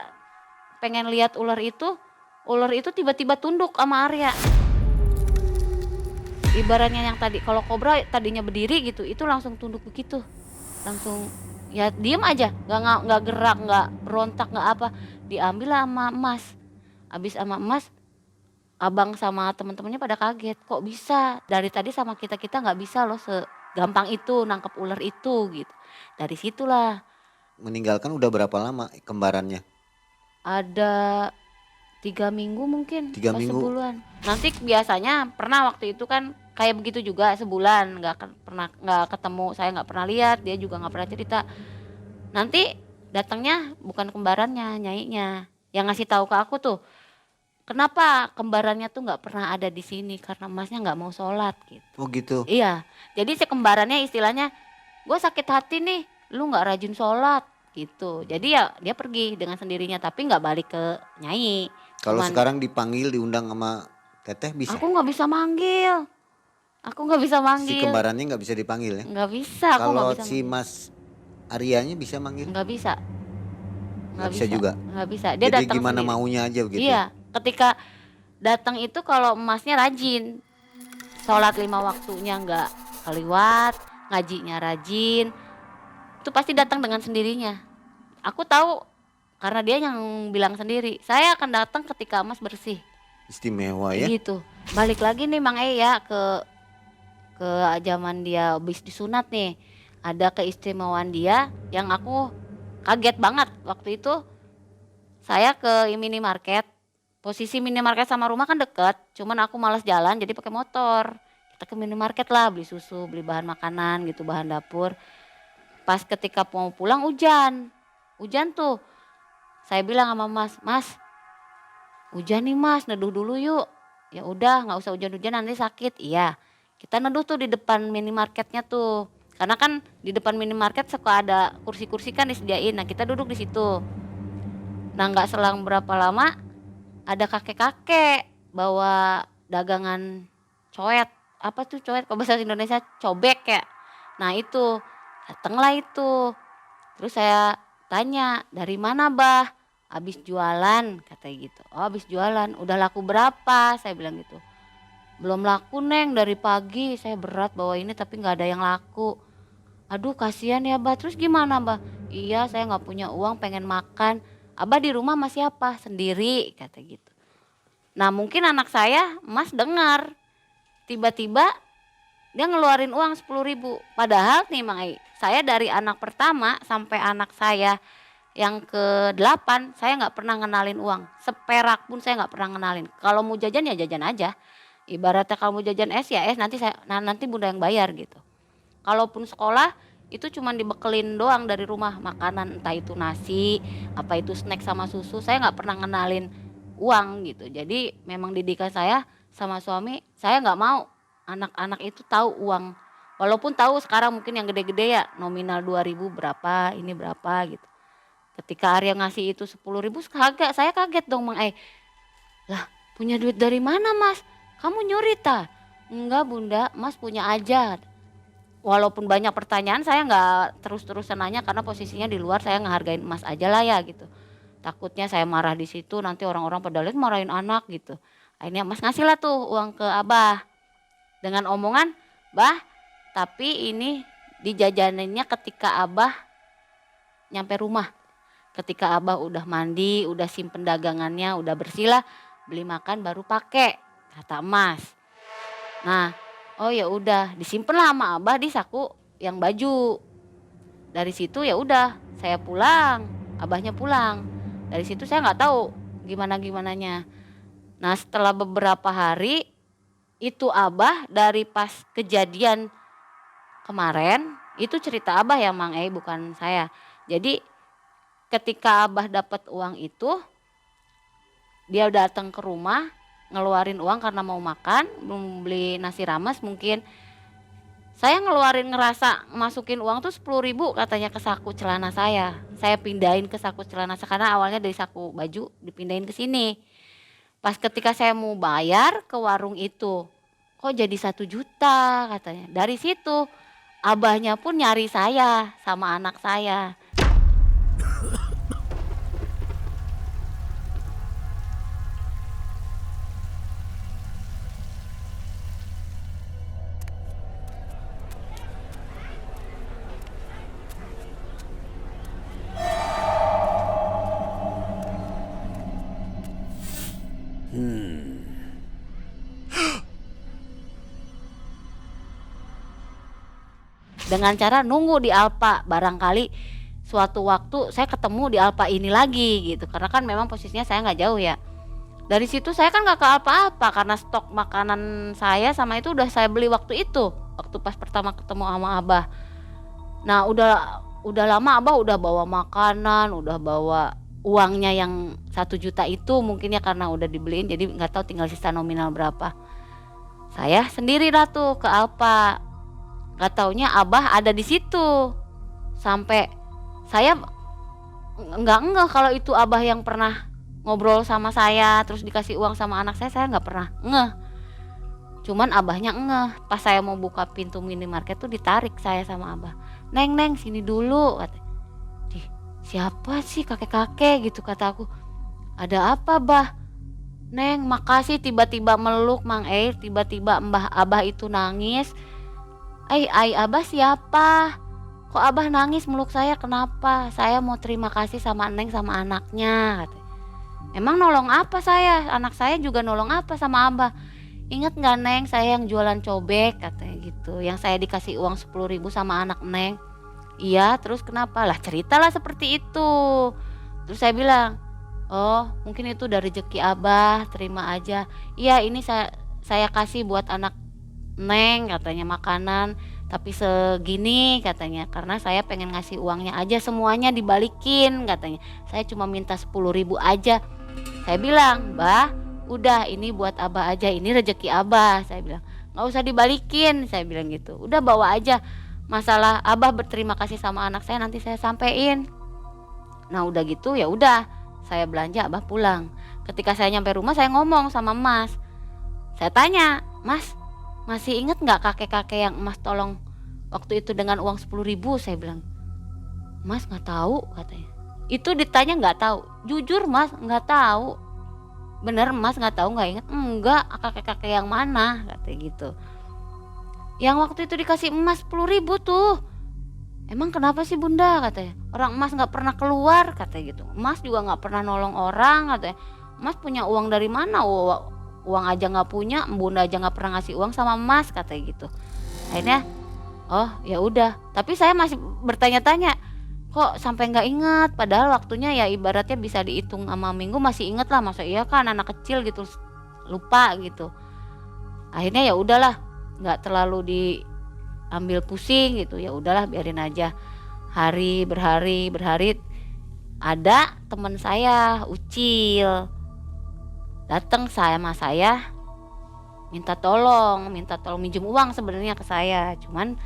pengen lihat ular itu tiba-tiba tunduk sama Arya. Ibaratnya yang tadi kalau kobra tadinya berdiri gitu, itu langsung tunduk begitu. Langsung ya diem aja, nggak gerak, nggak berontak, nggak apa. Diambil sama emas. Habis sama emas, abang sama teman-temannya pada kaget. Kok bisa? Dari tadi sama kita-kita nggak bisa loh segampang itu nangkep ular itu gitu. Dari situlah Meninggalkan udah berapa lama kembarannya? ada 3 minggu mungkin, 3 minggu. sebulan. Nanti biasanya pernah waktu itu kan kayak begitu juga sebulan pernah nggak ketemu, saya nggak pernah lihat, dia juga nggak pernah cerita. Nanti datangnya bukan kembarannya, nyainya yang ngasih tahu ke aku tuh, kenapa kembarannya tuh nggak pernah ada di sini karena emasnya nggak mau sholat gitu. Oh gitu. Iya, jadi si kembarannya istilahnya, gue sakit hati nih, lu nggak rajin sholat gitu. Jadi ya dia pergi dengan sendirinya tapi nggak balik ke nyai. Kalau Cuman sekarang dipanggil diundang sama Teteh bisa. aku nggak bisa manggil, aku nggak bisa Si manggil, kembarannya nggak bisa dipanggil ya. nggak bisa, aku nggak Kalau bisa si manggil, Mas Aryanya bisa manggil? nggak bisa, Nggak bisa juga. nggak bisa. Dia Jadi datang gimana sendiri. maunya aja begitu. Iya, ketika datang itu kalau emasnya rajin, sholat 5 waktunya nggak keliwat, ngajinya rajin, itu pasti datang dengan sendirinya. Aku tahu karena dia yang bilang sendiri, saya akan datang ketika emas bersih. Istimewa ya. Gitu. Balik lagi nih Mang ya ke zaman dia habis disunat nih. Ada keistimewaan dia yang aku kaget banget waktu itu. Saya ke minimarket. Posisi minimarket sama rumah kan deket, cuman aku malas jalan jadi pakai motor. Kita ke minimarket lah beli susu, beli bahan makanan gitu, bahan dapur. Pas ketika mau pulang hujan. Hujan tuh. Saya bilang sama Mas, "Mas, hujan nih Mas, neduh dulu yuk." "Ya udah, nggak usah hujan-hujan nanti sakit." Iya. Kita neduh tuh di depan minimarketnya tuh. Karena kan di depan minimarket suka ada kursi-kursi kan disediain. Nah, kita duduk di situ. Nah, nggak selang berapa lama ada kakek-kakek bawa dagangan coet. Apa tuh coet? Kalau bahasa Indonesia cobek ya. Nah, itu datanglah itu. Terus saya tanya, "Dari mana, Bah?" "Habis jualan," katanya gitu. "Oh, habis jualan. Udah laku berapa?" Saya bilang gitu. "Belum laku, Neng, dari pagi. Saya berat bawa ini tapi nggak ada yang laku." "Aduh, kasihan ya, Bah. Terus gimana, Bah?" "Iya, saya nggak punya uang, pengen makan." "Abah di rumah sama siapa?" "Sendiri," kata gitu. Nah, mungkin anak saya, Mas dengar. Tiba-tiba dia ngeluarin uang 10.000. Padahal nih Mang Ai, saya dari anak pertama sampai anak saya yang ke-8 saya nggak pernah ngenalin uang. Seperak pun saya nggak pernah ngenalin. Kalau mau jajan ya jajan aja. Ibaratnya kalau mau jajan es ya es, nanti bunda yang bayar gitu. Kalaupun sekolah itu cuma dibekelin doang dari rumah makanan, entah itu nasi, apa itu snack sama susu. Saya nggak pernah ngenalin uang gitu. Jadi memang didikan saya sama suami, saya nggak mau anak-anak itu tahu uang. Walaupun tahu sekarang mungkin yang gede-gede ya nominal 2.000 berapa, ini berapa gitu. Ketika Arya ngasih itu 10.000, saya kaget dong Mang Ai. "Lah, punya duit dari mana Mas? Kamu nyuri ta?" "Enggak Bunda, Mas punya aja." Walaupun banyak pertanyaan saya nggak terus-terusan nanya karena posisinya di luar, saya ngehargain Mas aja lah ya gitu. Takutnya saya marah di situ nanti orang-orang pada lihat marahin anak gitu. Akhirnya Mas ngasih lah tuh uang ke Abah dengan omongan, "Bah, tapi ini dijajaninnya ketika Abah nyampe rumah. Ketika Abah udah mandi, udah simpen dagangannya, udah bersih lah, beli makan baru pakai," kata Mas. Nah, oh ya udah disimpan lah sama Abah di saku yang baju. Dari situ ya udah saya pulang, Abahnya pulang. Dari situ saya nggak tahu gimana-gimananya. Nah, setelah beberapa hari itu Abah dari pas kejadian kemarin, itu cerita Abah ya Mang bukan saya. Jadi ketika Abah dapat uang itu, dia datang ke rumah ngeluarin uang karena mau makan, belum beli nasi rames mungkin. Saya ngerasa masukin uang tuh 10.000 katanya ke saku celana saya. Saya pindahin ke saku celana saya karena awalnya dari saku baju dipindahin ke sini. Pas ketika saya mau bayar ke warung itu, kok jadi 1 juta katanya. Dari situ abahnya pun nyari saya sama anak saya. Dengan cara nunggu di Alfa, barangkali suatu waktu saya ketemu di Alfa ini lagi gitu, karena kan memang posisinya saya nggak jauh ya. Dari situ saya kan nggak ke apa-apa karena stok makanan saya sama itu udah saya beli waktu itu, waktu pas pertama ketemu sama Abah. Nah udah lama Abah udah bawa makanan, udah bawa uangnya yang 1 juta itu mungkin ya karena udah dibeliin, jadi nggak tahu tinggal sisa nominal berapa. Saya sendiri dah tuh ke Alfa. Gak taunya Abah ada di situ. Sampai saya nggak ngeh kalau itu Abah yang pernah ngobrol sama saya terus dikasih uang sama anak saya nggak pernah ngeh. Cuman Abahnya ngeh. Pas saya mau buka pintu minimarket tuh ditarik saya sama Abah. Neng sini dulu kata. Siapa sih kakek-kakek gitu kata aku. Ada apa Bah? Neng makasih, tiba-tiba meluk Mang Eir, tiba-tiba Mbah Abah itu nangis. Abah siapa? Kok Abah nangis meluk saya, kenapa? Saya mau terima kasih sama Neng sama anaknya katanya. Emang nolong apa saya? Anak saya juga nolong apa sama Abah? Ingat gak Neng, saya yang jualan cobek katanya gitu. Yang saya dikasih uang 10.000 sama anak Neng. Iya, terus kenapa? Lah ceritalah seperti itu. Terus saya bilang, oh mungkin itu dari rezeki Abah, terima aja. Iya ini saya kasih buat anak Neng katanya makanan, tapi segini katanya karena saya pengen ngasih uangnya aja semuanya dibalikin katanya. Saya cuma minta 10.000 aja. Saya bilang, Bah udah ini buat Abah aja, ini rezeki Abah. Saya bilang nggak usah dibalikin, saya bilang gitu. Udah bawa aja, masalah Abah berterima kasih sama anak saya nanti saya sampein. Nah udah gitu ya udah saya belanja, Abah pulang. Ketika saya nyampe rumah saya ngomong sama Mas. Saya tanya, Mas masih inget nggak kakek-kakek yang Mas tolong waktu itu dengan uang 10.000? Saya bilang, Mas nggak tahu katanya. Itu ditanya nggak tahu. Jujur Mas nggak tahu. Bener Mas nggak tahu, nggak inget? Enggak, kakek-kakek yang mana katanya gitu. Yang waktu itu dikasih emas 10.000 tuh. Emang kenapa sih Bunda katanya? Orang Mas nggak pernah keluar katanya gitu. Mas juga nggak pernah nolong orang katanya. Mas punya uang dari mana? Uang aja nggak punya, Bunda aja nggak pernah ngasih uang sama Mas katanya gitu. Akhirnya oh ya udah, tapi saya masih bertanya-tanya kok sampai nggak ingat, padahal waktunya ya ibaratnya bisa dihitung sama minggu masih inget lah, masa iya kan anak kecil gitu lupa gitu. Akhirnya ya udahlah, nggak terlalu diambil pusing gitu, ya udahlah biarin aja. Hari berhari ada teman saya Ucil datang sama saya minta tolong minjem uang sebenarnya ke saya, cuman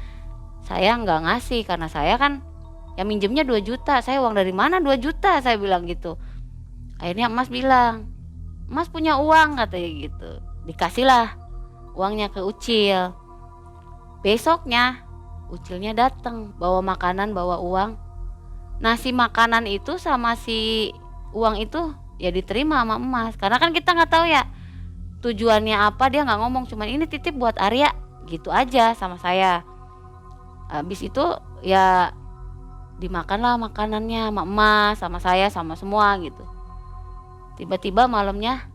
saya nggak ngasih karena saya kan ya minjemnya 2 juta, saya uang dari mana 2 juta saya bilang gitu. Akhirnya Mas bilang, Mas punya uang katanya gitu, dikasihlah uangnya ke Ucil. Besoknya Ucilnya datang bawa makanan bawa uang. Nasi makanan itu sama si uang itu ya diterima sama Emas, karena kan kita nggak tahu ya tujuannya apa, dia nggak ngomong, cuman ini titip buat Arya gitu aja sama saya. Habis itu ya dimakanlah makanannya sama Emas sama saya sama semua gitu. Tiba-tiba malamnya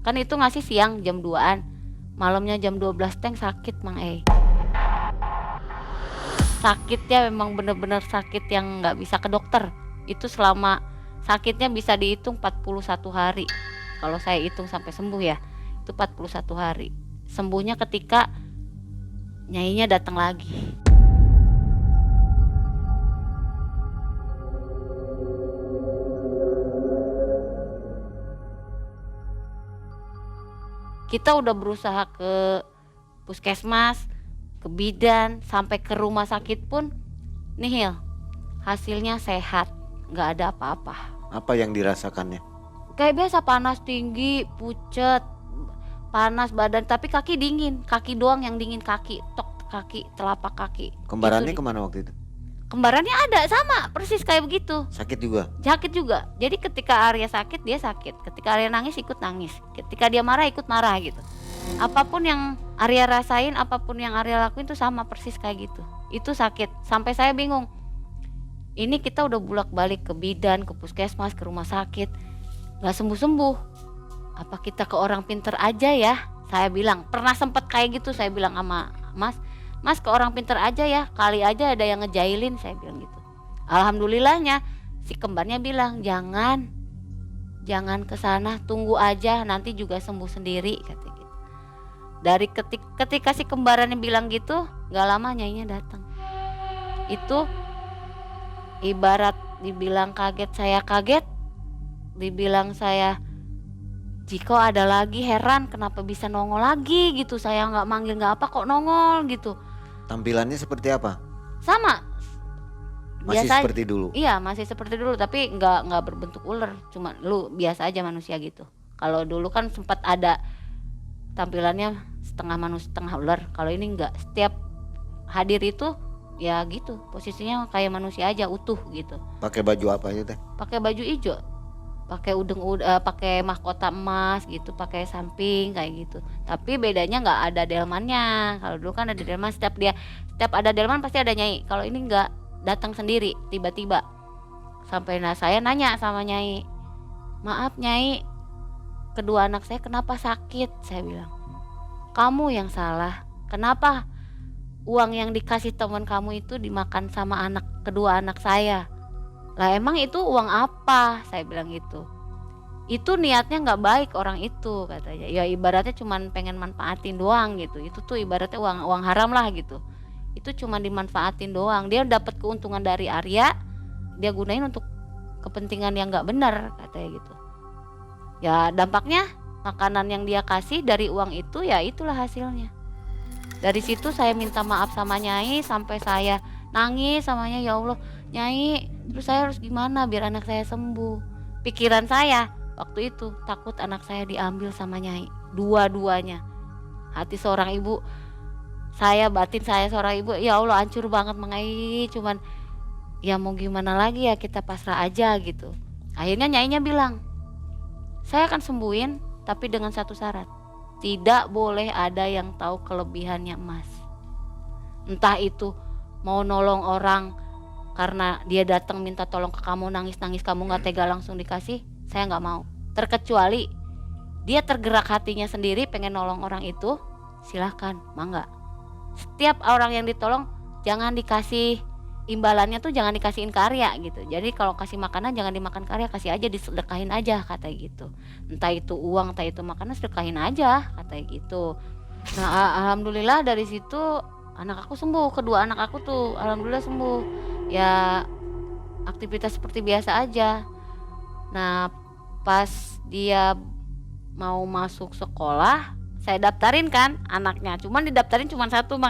kan itu ngasih siang jam 2-an, malamnya jam 12 teng sakit Mang sakitnya memang bener-bener sakit yang nggak bisa ke dokter. Itu selama sakitnya bisa dihitung 41 hari. Kalau saya hitung sampai sembuh ya, itu 41 hari. Sembuhnya ketika nyainya datang lagi. Kita udah berusaha ke puskesmas, ke bidan, sampai ke rumah sakit pun nihil. Hasilnya sehat, nggak ada apa-apa. Apa yang dirasakannya? Kayak biasa, panas tinggi, pucet, panas badan, tapi kaki dingin, kaki doang yang dingin, kaki, telapak kaki. Kembarannya Itu kemana waktu itu? Kembarannya ada sama, persis kayak begitu. Sakit juga? Sakit juga. Jadi ketika Arya sakit, dia sakit. Ketika Arya nangis, ikut nangis. Ketika dia marah, ikut marah gitu. Apapun yang Arya rasain, apapun yang Arya lakuin itu sama persis kayak gitu. Itu sakit. Sampai saya bingung. Ini kita udah bolak-balik ke bidan, ke puskesmas, ke rumah sakit, nggak sembuh-sembuh. Apa kita ke orang pinter aja ya? Saya bilang, pernah sempet kayak gitu. Saya bilang sama Mas ke orang pinter aja ya, kali aja ada yang ngejailin, saya bilang gitu. Alhamdulillahnya si kembarnya bilang, jangan ke sana, tunggu aja, nanti juga sembuh sendiri, kata gitu. Dari ketika si kembarannya bilang gitu, nggak lama nyainya datang. Itu ibarat dibilang kaget, saya kaget. Dibilang saya, Jiko ada lagi, heran kenapa bisa nongol lagi gitu. Saya nggak manggil nggak apa kok nongol gitu. Tampilannya seperti apa? Sama. Masih Biasa, seperti dulu? Iya masih seperti dulu, tapi nggak berbentuk ular, cuma lu biasa aja manusia gitu. Kalau dulu kan sempat ada tampilannya setengah manusia setengah ular. Kalau ini enggak, setiap hadir itu ya gitu, posisinya kayak manusia aja utuh gitu. Pakai baju apa aja teh? Pakai baju hijau, pakai pakai mahkota emas gitu, pakai samping kayak gitu. Tapi bedanya nggak ada delmannya. Kalau dulu kan ada delman, setiap ada delman pasti ada nyai. Kalau ini nggak, datang sendiri tiba-tiba. Sampai saya nanya sama nyai, maaf nyai, kedua anak saya kenapa sakit? Saya bilang, kamu yang salah. Kenapa uang yang dikasih teman kamu itu dimakan sama kedua anak saya? Lah emang itu uang apa? Saya bilang gitu. Itu niatnya nggak baik orang itu, katanya. Ya ibaratnya cuman pengen manfaatin doang gitu. Itu tuh ibaratnya uang haram lah gitu. Itu cuma dimanfaatin doang. Dia dapat keuntungan dari Arya, dia gunain untuk kepentingan yang nggak benar, katanya gitu. Ya dampaknya makanan yang dia kasih dari uang itu, ya itulah hasilnya. Dari situ saya minta maaf sama nyai, sampai saya nangis samanya, ya Allah nyai, terus saya harus gimana biar anak saya sembuh. Pikiran saya waktu itu takut anak saya diambil sama nyai, dua-duanya. Hati seorang ibu, batin saya seorang ibu, ya Allah hancur banget mengai. Cuman ya mau gimana lagi ya, kita pasrah aja gitu. Akhirnya nyainya bilang, saya akan sembuhin tapi dengan satu syarat, tidak boleh ada yang tahu kelebihannya Mas. Entah itu mau nolong orang karena dia datang minta tolong ke kamu, nangis-nangis, kamu gak tega langsung dikasih, saya gak mau. Terkecuali dia tergerak hatinya sendiri pengen nolong orang itu, silahkan, mangga. Setiap orang yang ditolong jangan dikasih imbalannya tuh, jangan dikasihin karya gitu. Jadi kalau kasih makanan jangan dimakan karya, kasih aja, disedekahin aja, katanya gitu. Entah itu uang, entah itu makanan, sedekahin aja, katanya gitu. Nah alhamdulillah dari situ anak aku sembuh, kedua anak aku tuh alhamdulillah sembuh. Ya aktivitas seperti biasa aja. Nah pas dia mau masuk sekolah, saya daftarin kan anaknya, cuman didaftarin cuma satu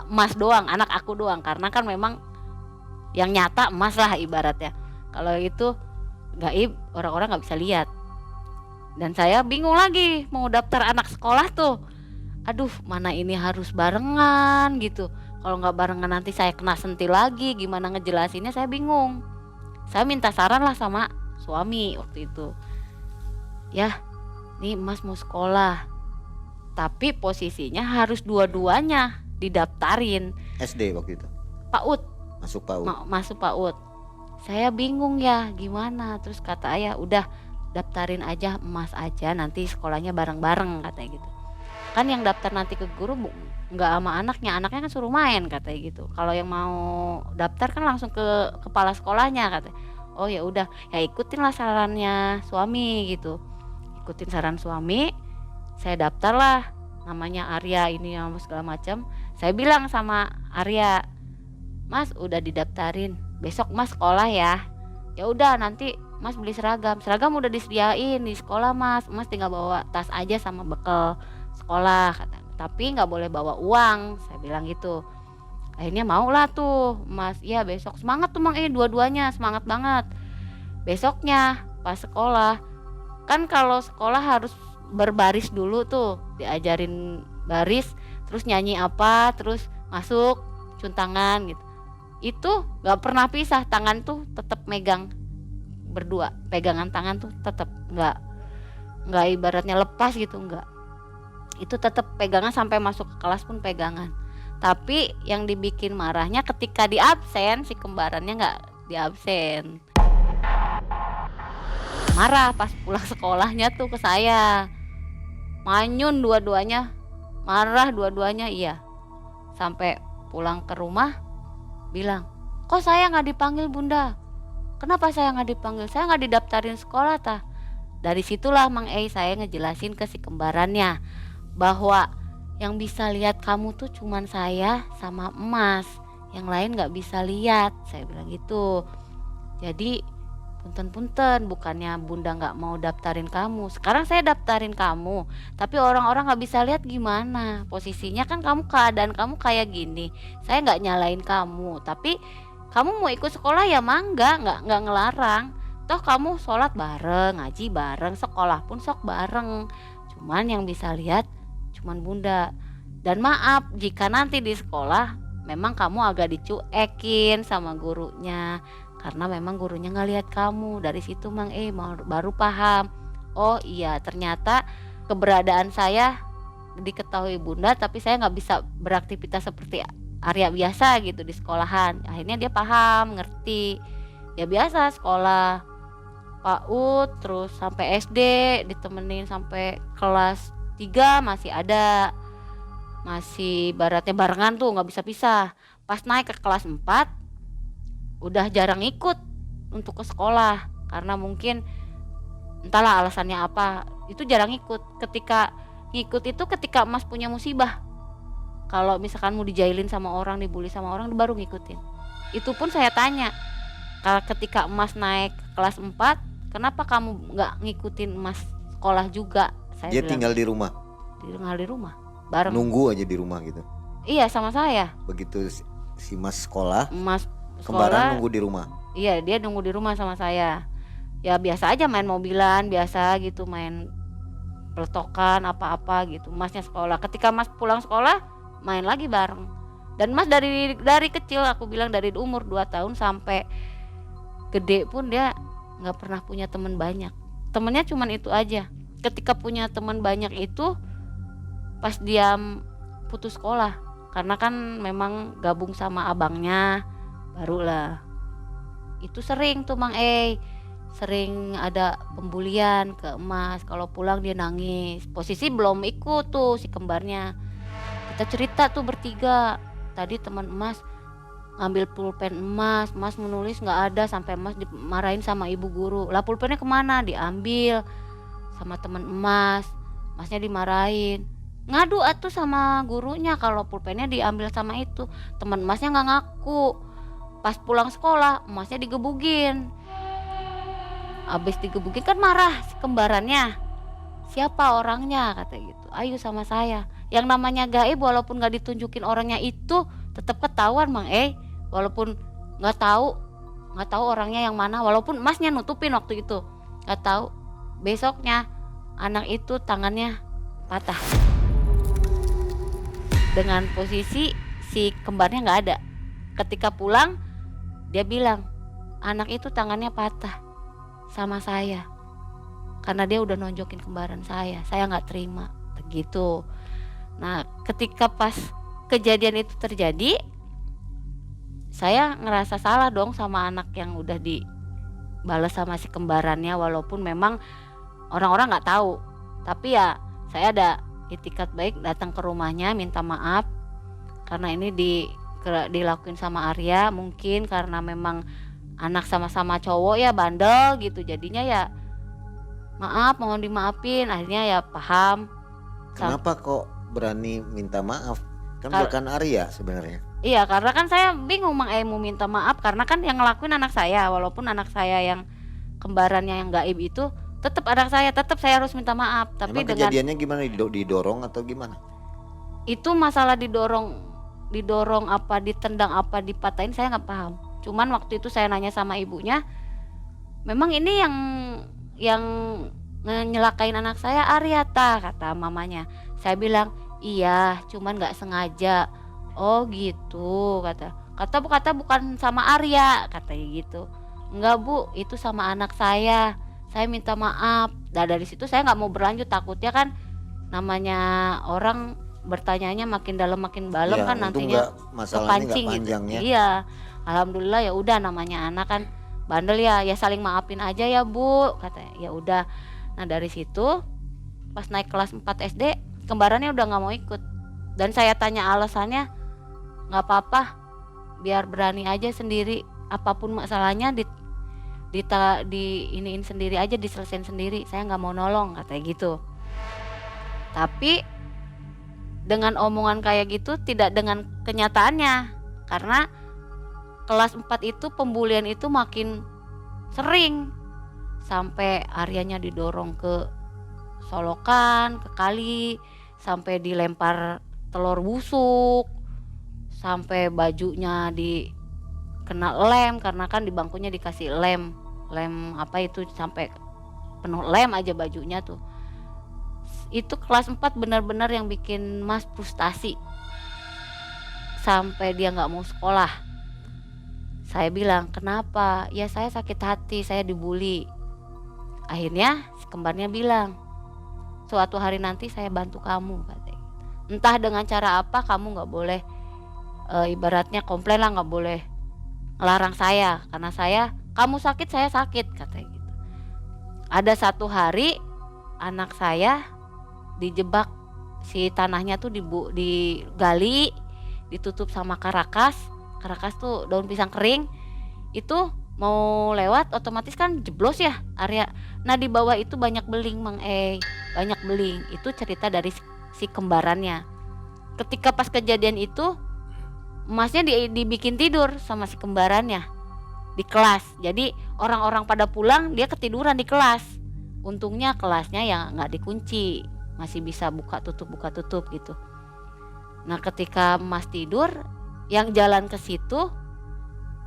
Mas doang, anak aku doang, karena kan memang yang nyata emas lah ibaratnya. Kalau itu gaib, orang-orang nggak bisa lihat. Dan saya bingung lagi mau daftar anak sekolah tuh, aduh mana ini harus barengan gitu. Kalau nggak barengan nanti saya kena sentil lagi, gimana ngejelasinnya, saya bingung. Saya minta saran lah sama suami waktu itu, ya nih Mas mau sekolah, tapi posisinya harus dua-duanya didaftarin. SD waktu itu? PAUD. Masuk PAUD? Masuk PAUD. Saya bingung ya gimana. Terus kata ayah, udah daftarin aja Emas aja, nanti sekolahnya bareng-bareng, katanya gitu. Kan yang daftar nanti ke guru nggak sama anaknya kan suruh main, katanya gitu. Kalau yang mau daftar kan langsung ke kepala sekolahnya, katanya. Oh ya udah, ya ikutin lah sarannya suami gitu. Ikutin saran suami, saya daftar lah, namanya Arya ini segala macam. Saya bilang sama Arya, Mas udah didaftarin, besok Mas sekolah ya. Ya udah nanti Mas beli seragam udah disediain di sekolah Mas tinggal bawa tas aja sama bekal sekolah kata, tapi nggak boleh bawa uang, saya bilang gitu. Akhirnya maulah tuh Mas, ya besok semangat tuh Mang dua-duanya semangat banget. Besoknya pas sekolah, kan kalau sekolah harus berbaris dulu tuh, diajarin baris, terus nyanyi apa, terus masuk cium tangan gitu. Itu nggak pernah pisah, tangan tuh tetap megang berdua, pegangan tangan tuh tetap nggak ibaratnya lepas gitu, nggak. Itu tetap pegangan sampai masuk ke kelas pun pegangan. Tapi yang dibikin marahnya ketika di absen, si kembarannya nggak di absen. Marah pas pulang sekolahnya tuh ke saya, manyun dua-duanya, marah dua-duanya, iya. Sampai pulang ke rumah bilang, kok saya nggak dipanggil Bunda, kenapa saya nggak dipanggil, saya nggak didaftarin sekolah tah. Dari situlah Mang saya ngejelasin ke si kembarannya bahwa yang bisa lihat kamu tuh cuman saya sama Emas, yang lain nggak bisa lihat, saya bilang gitu. Jadi punten-punten, bukannya Bunda nggak mau daftarin kamu, sekarang saya daftarin kamu, tapi orang-orang nggak bisa lihat gimana posisinya, kan kamu keadaan kamu kayak gini. Saya nggak nyalain kamu, tapi kamu mau ikut sekolah ya mangga, nggak ngelarang. Toh kamu sholat bareng, ngaji bareng, sekolah pun sok bareng. Cuman yang bisa lihat cuman Bunda. Dan maaf jika nanti di sekolah memang kamu agak dicuekin sama gurunya, karena memang gurunya nggak lihat kamu. Dari situ Mang baru paham, oh iya ternyata keberadaan saya diketahui Bunda, tapi saya nggak bisa beraktivitas seperti Arya biasa gitu di sekolahan. Akhirnya dia paham, ngerti. Ya biasa sekolah PAUD terus sampai SD ditemenin sampai kelas 3 masih ada, masih baratnya barengan tuh nggak bisa pisah. Pas naik ke kelas 4 udah jarang ikut untuk ke sekolah, karena mungkin entahlah alasannya apa, itu jarang ikut. Ketika ngikut itu ketika Emas punya musibah, kalau misalkan mau dijailin sama orang, dibully sama orang, baru ngikutin. Itu pun saya tanya, kalau ketika Emas naik kelas 4, kenapa kamu nggak ngikutin Emas sekolah juga? Saya Dia bilang, tinggal di rumah, tinggal di rumah bareng. nunggu aja di rumah gitu. Iya sama saya. Begitu si Mas sekolah, Emas kembaran sekolah, nunggu di rumah. iya dia nunggu di rumah sama saya. Ya biasa aja main mobilan, biasa gitu, main peletokan apa-apa gitu. Masnya sekolah, ketika Mas pulang sekolah main lagi bareng. Dan Mas dari kecil, aku bilang dari umur 2 tahun sampai gede pun dia nggak pernah punya teman banyak. Temennya cuman itu aja. Ketika punya teman banyak itu pas dia putus sekolah, karena kan memang gabung sama abangnya, barulah. Itu sering tuh Mang sering ada pembulian ke Emas. Kalau pulang dia nangis, posisi belum ikut tuh si kembarnya. Kita cerita tuh bertiga, tadi teman Emas ngambil pulpen Emas menulis nggak ada, sampai Emas dimarahin sama ibu guru. Lah pulpennya kemana? Diambil sama teman Emas, Emasnya dimarahin. Ngadu atuh sama gurunya kalau pulpennya diambil sama itu. Teman Emasnya nggak ngaku. Pas pulang sekolah Emasnya digebugin. Abis digebugin kan marah si kembarannya, siapa orangnya kata gitu. Ayo sama saya. Yang namanya gaib walaupun nggak ditunjukin orangnya itu tetap ketahuan Mang walaupun nggak tahu orangnya yang mana, walaupun Emasnya nutupin waktu itu nggak tahu. Besoknya anak itu tangannya patah dengan posisi si kembarnya nggak ada. Ketika pulang dia bilang anak itu tangannya patah sama saya karena dia udah nonjokin kembaran saya nggak terima begitu. Nah ketika pas kejadian itu terjadi, saya ngerasa salah dong sama anak yang udah dibalas sama si kembarannya, walaupun memang orang-orang nggak tahu. Tapi ya saya ada itikat baik datang ke rumahnya minta maaf karena ini dilakuin sama Arya. Mungkin karena memang anak sama-sama cowok ya, bandel gitu, jadinya ya maaf, mohon dimaafin. Akhirnya ya paham. Kenapa kok berani minta maaf? Kan bukan Arya sebenarnya. Iya, karena kan saya bingung Mang mau minta maaf karena kan yang ngelakuin anak saya, walaupun anak saya yang kembarannya yang gaib itu tetap anak saya, tetap saya harus minta maaf. Tapi Emang dengan kejadiannya gimana, didorong atau gimana? itu masalah didorong apa, ditendang apa, dipatahin, saya nggak paham. Cuman waktu itu saya nanya sama ibunya, memang ini yang nyelakain anak saya Aryata, kata mamanya. Saya bilang iya, cuman nggak sengaja. Oh gitu, kata bukan sama Arya, katanya gitu. Enggak bu, itu sama anak saya minta maaf. Nah dari situ saya nggak mau berlanjut, takutnya kan namanya orang bertanyanya makin dalam makin dalam Ya, kan untung nantinya masalahnya nggak kepancing gitu. panjang ya. Iya, alhamdulillah ya udah, namanya anak kan bandel ya saling maafin aja ya bu, katanya. Ya udah. Nah dari situ pas naik kelas 4 SD kembarannya udah nggak mau ikut, dan saya tanya alasannya, nggak apa-apa, biar berani aja sendiri, apapun masalahnya iniin sendiri aja, diselesain sendiri, saya nggak mau nolong, katanya gitu. Tapi dengan omongan kayak gitu tidak dengan kenyataannya, karena kelas 4 itu pembulian itu makin sering, sampai Aryanya didorong ke solokan, ke kali, sampai dilempar telur busuk, sampai bajunya kena lem, karena kan di bangkunya dikasih lem apa itu, sampai penuh lem aja bajunya tuh. Itu kelas 4 benar-benar yang bikin Mas frustasi, sampai dia nggak mau sekolah. Saya bilang kenapa? Ya saya sakit hati, saya dibully. Akhirnya si kembarnya bilang, suatu hari nanti saya bantu kamu, katanya. Entah dengan cara apa, kamu nggak boleh ibaratnya komplain lah, nggak boleh ngelarang saya, karena kamu sakit saya sakit, katanya gitu. Ada satu hari anak saya dijebak, si tanahnya tuh digali, ditutup sama karakas tuh daun pisang kering, itu mau lewat otomatis kan jeblos ya area. Nah di bawah itu banyak beling banyak beling. Itu cerita dari si kembarannya. Ketika pas kejadian itu emasnya dibikin tidur sama si kembarannya di kelas. Jadi orang-orang pada pulang, dia ketiduran di kelas. Untungnya kelasnya ya nggak dikunci, masih bisa buka tutup gitu. Nah ketika Mas tidur, yang jalan ke situ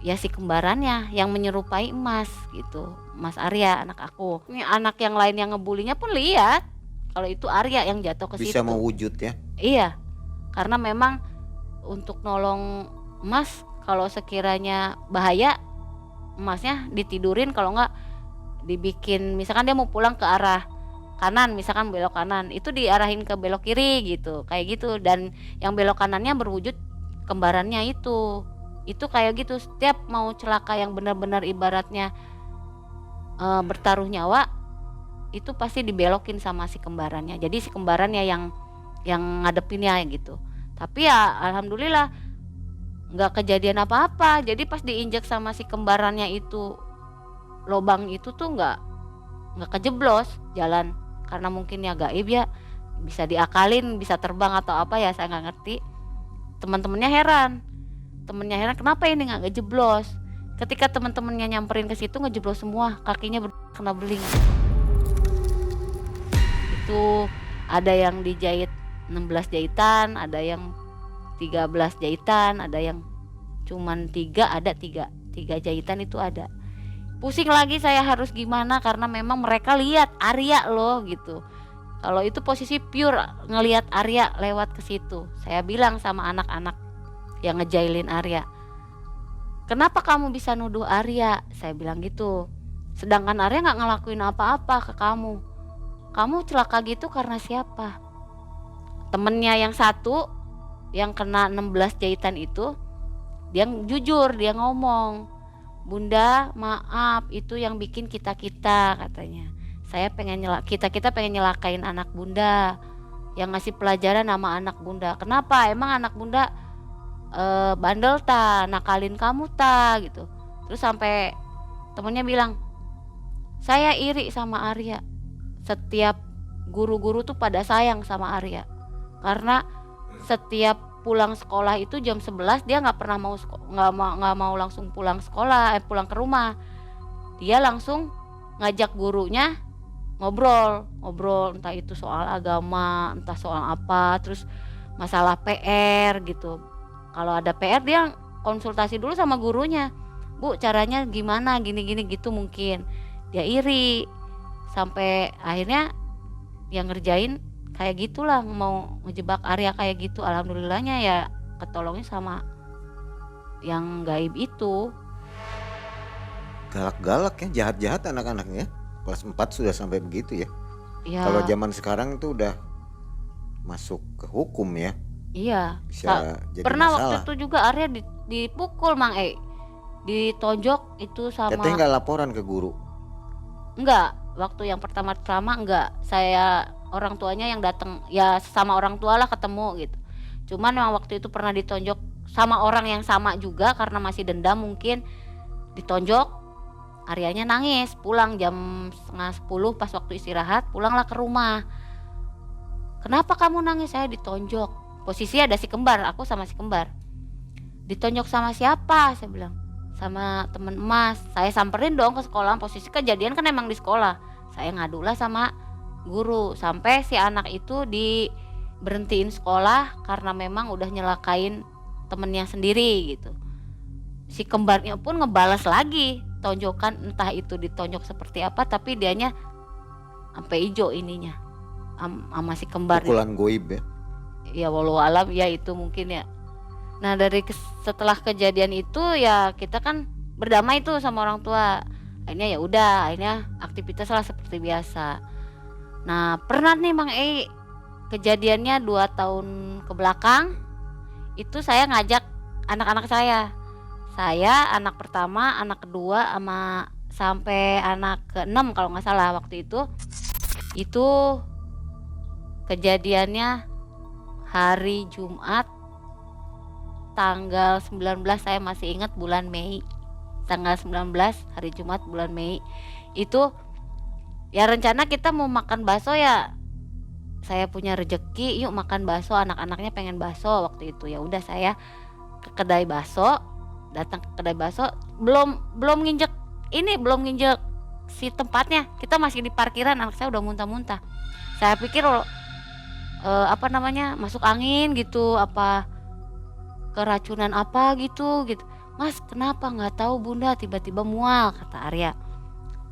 ya si kembarannya yang menyerupai Mas gitu, Mas Arya, anak aku. Ini anak yang lain yang ngebulinya pun lihat kalau itu Arya yang jatuh ke situ. Bisa mewujud ya. Iya, karena memang untuk nolong Mas, kalau sekiranya bahaya, Masnya ditidurin, kalau enggak dibikin, misalkan dia mau pulang ke arah kanan, misalkan belok kanan, itu diarahin ke belok kiri gitu, kayak gitu. Dan yang belok kanannya berwujud kembarannya itu kayak gitu. Setiap mau celaka yang benar-benar ibaratnya bertaruh nyawa, itu pasti dibelokin sama si kembarannya. Jadi si kembarannya yang ngadepinnya gitu. Tapi ya alhamdulillah nggak kejadian apa-apa. Jadi pas diinjak sama si kembarannya itu, lobang itu tuh nggak kejeblos jalan, karena mungkin ya gaib ya, bisa diakalin, bisa terbang atau apa ya, saya nggak ngerti. Teman-temannya heran kenapa ini nggak ngejeblos. Ketika teman-temannya nyamperin ke situ, ngejeblos semua, kakinya kena beling. Itu ada yang dijahit 16 jahitan, ada yang 13 jahitan, ada yang cuman 3, ada 3 jahitan itu ada. Pusing lagi saya harus gimana, karena memang mereka lihat Arya loh gitu. Kalau itu posisi pure ngelihat Arya lewat ke situ. Saya bilang sama anak-anak yang ngejailin Arya, kenapa kamu bisa nuduh Arya? Saya bilang gitu. Sedangkan Arya nggak ngelakuin apa-apa ke kamu. Kamu celaka gitu karena siapa? Temennya yang satu yang kena 16 jahitan itu, dia jujur, dia ngomong, Bunda maaf, itu yang bikin kita katanya. Saya pengen kita pengen nyelakain anak Bunda, yang ngasih pelajaran nama anak Bunda. Kenapa? Emang anak Bunda bandel ta, nakalin kamu ta gitu. Terus sampai temennya bilang, saya iri sama Arya. Setiap guru-guru tuh pada sayang sama Arya, karena setiap pulang sekolah itu jam 11 dia nggak pernah mau langsung pulang sekolah, pulang ke rumah. Dia langsung ngajak gurunya ngobrol entah itu soal agama, entah soal apa, terus masalah PR gitu. Kalau ada PR dia konsultasi dulu sama gurunya, "Bu, caranya gimana? Gini-gini," gitu mungkin. Dia iri, sampai akhirnya yang ngerjain kayak gitulah, mau ngejebak Arya kayak gitu. Alhamdulillahnya ya ketolongnya sama yang gaib itu. Galak-galak ya, jahat-jahat anak-anaknya. Kelas 4 sudah sampai begitu ya. Ya, Kalau zaman sekarang itu udah masuk ke hukum ya. iya. Bisa jadi Pernah masalah. waktu itu juga Arya dipukul Mang ditonjok itu sama. Teteh nggak laporan ke guru. Enggak, waktu yang pertama-tama enggak. Saya orang tuanya yang datang, ya sama orang tua lah ketemu gitu. Cuman memang waktu itu pernah ditonjok sama orang yang sama juga karena masih dendam mungkin. Ditonjok, Aryanya nangis, pulang jam 9:30 pas waktu istirahat, pulanglah ke rumah. "Kenapa kamu nangis?" "Saya ditonjok." Posisi ada si kembar, aku sama si kembar. "Ditonjok sama siapa?" Saya bilang. "Sama temen emas." Saya samperin dong ke sekolah, posisi kejadian kan emang di sekolah. Saya ngadulah sama guru, sampai si anak itu diberhentiin sekolah karena memang udah nyelakain temennya sendiri gitu. Si kembarnya pun ngebalas lagi tonjokan, entah itu ditonjok seperti apa, tapi dianya sampai ijo ininya sama si kembar. Pukulan goib ya. Ya walau alam ya itu mungkin ya. Nah dari setelah kejadian itu ya kita kan berdamai tuh sama orang tua. Akhirnya ya udah, akhirnya aktivitas lah seperti biasa. Nah pernah nih Mang kejadiannya 2 tahun ke belakang itu saya ngajak anak-anak saya. Saya anak pertama, anak kedua, sama sampai anak ke-6 kalau nggak salah waktu itu. Itu kejadiannya hari Jumat tanggal 19, saya masih ingat bulan Mei. Tanggal 19 hari Jumat bulan Mei. Itu ya rencana kita mau makan bakso ya. Saya punya rejeki, yuk makan bakso, anak-anaknya pengen bakso waktu itu. Ya udah saya ke kedai bakso, datang ke kedai bakso, belum nginjek si tempatnya, kita masih di parkiran, anak saya udah muntah-muntah. Saya pikir masuk angin gitu, apa keracunan apa gitu. "Mas, kenapa?" "Nggak tahu Bunda, tiba-tiba mual," kata Arya.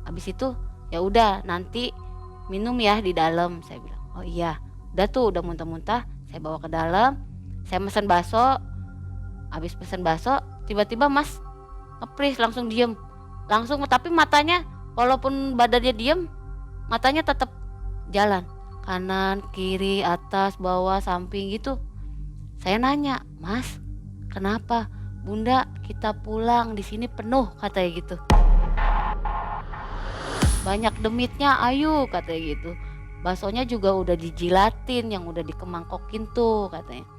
Habis itu ya udah nanti minum ya di dalam, saya bilang. "Oh iya." Udah tuh udah muntah-muntah, saya bawa ke dalam, saya mesen bakso. Habis pesen bakso, tiba-tiba Mas ngepris, langsung diem, tapi matanya walaupun badannya diem, matanya tetap jalan kanan kiri atas bawah samping gitu. Saya nanya, "Mas, kenapa?" "Bunda, kita pulang, di sini penuh," katanya gitu. "Banyak demitnya, ayo," katanya gitu. "Baksonya juga udah dijilatin, yang udah dikemangkokin tuh," katanya.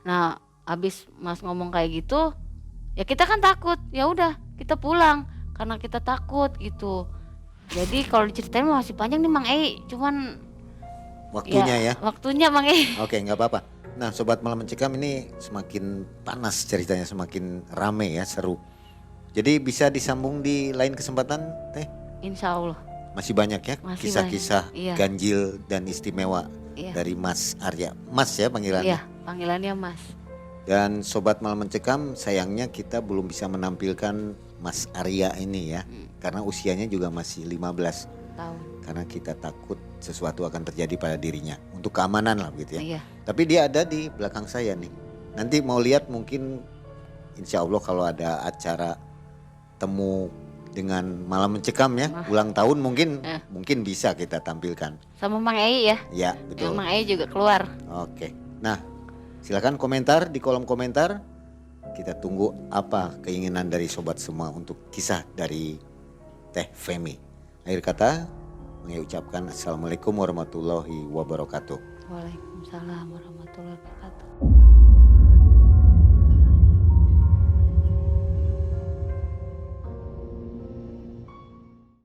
Nah habis Mas ngomong kayak gitu, ya kita kan takut, ya udah kita pulang karena kita takut gitu. Jadi kalau diceritain masih panjang nih Mang cuman Waktunya ya. waktunya Mang Oke, nggak apa-apa. Nah, Sobat Malam Mencekam ini semakin panas ceritanya, semakin rame ya, seru. Jadi bisa disambung di lain kesempatan, Teh? Insya Allah. Masih banyak ya Masih kisah-kisah banyak, iya. ganjil dan istimewa Iya. dari Mas Arya. Mas ya panggilannya. Iya, panggilannya Mas. Dan Sobat Malam Mencekam, sayangnya kita belum bisa menampilkan Mas Arya ini ya. Karena usianya juga masih 15 Tahun. karena kita takut sesuatu akan terjadi pada dirinya. Untuk keamanan lah gitu ya. Iya. Tapi dia ada di belakang saya nih. Nanti mau lihat mungkin insya Allah kalau ada acara temu dengan Malam Mencekam ya. Ulang tahun mungkin bisa kita tampilkan. Sama Mang ya. Ya Yang betul. Mang juga keluar. Oke. Nah silakan komentar di kolom komentar. Kita tunggu apa keinginan dari sobat semua untuk kisah dari Teh Femi. Akhir kata, mengucapkan Assalamualaikum warahmatullahi wabarakatuh. Waalaikumsalam warahmatullahi wabarakatuh.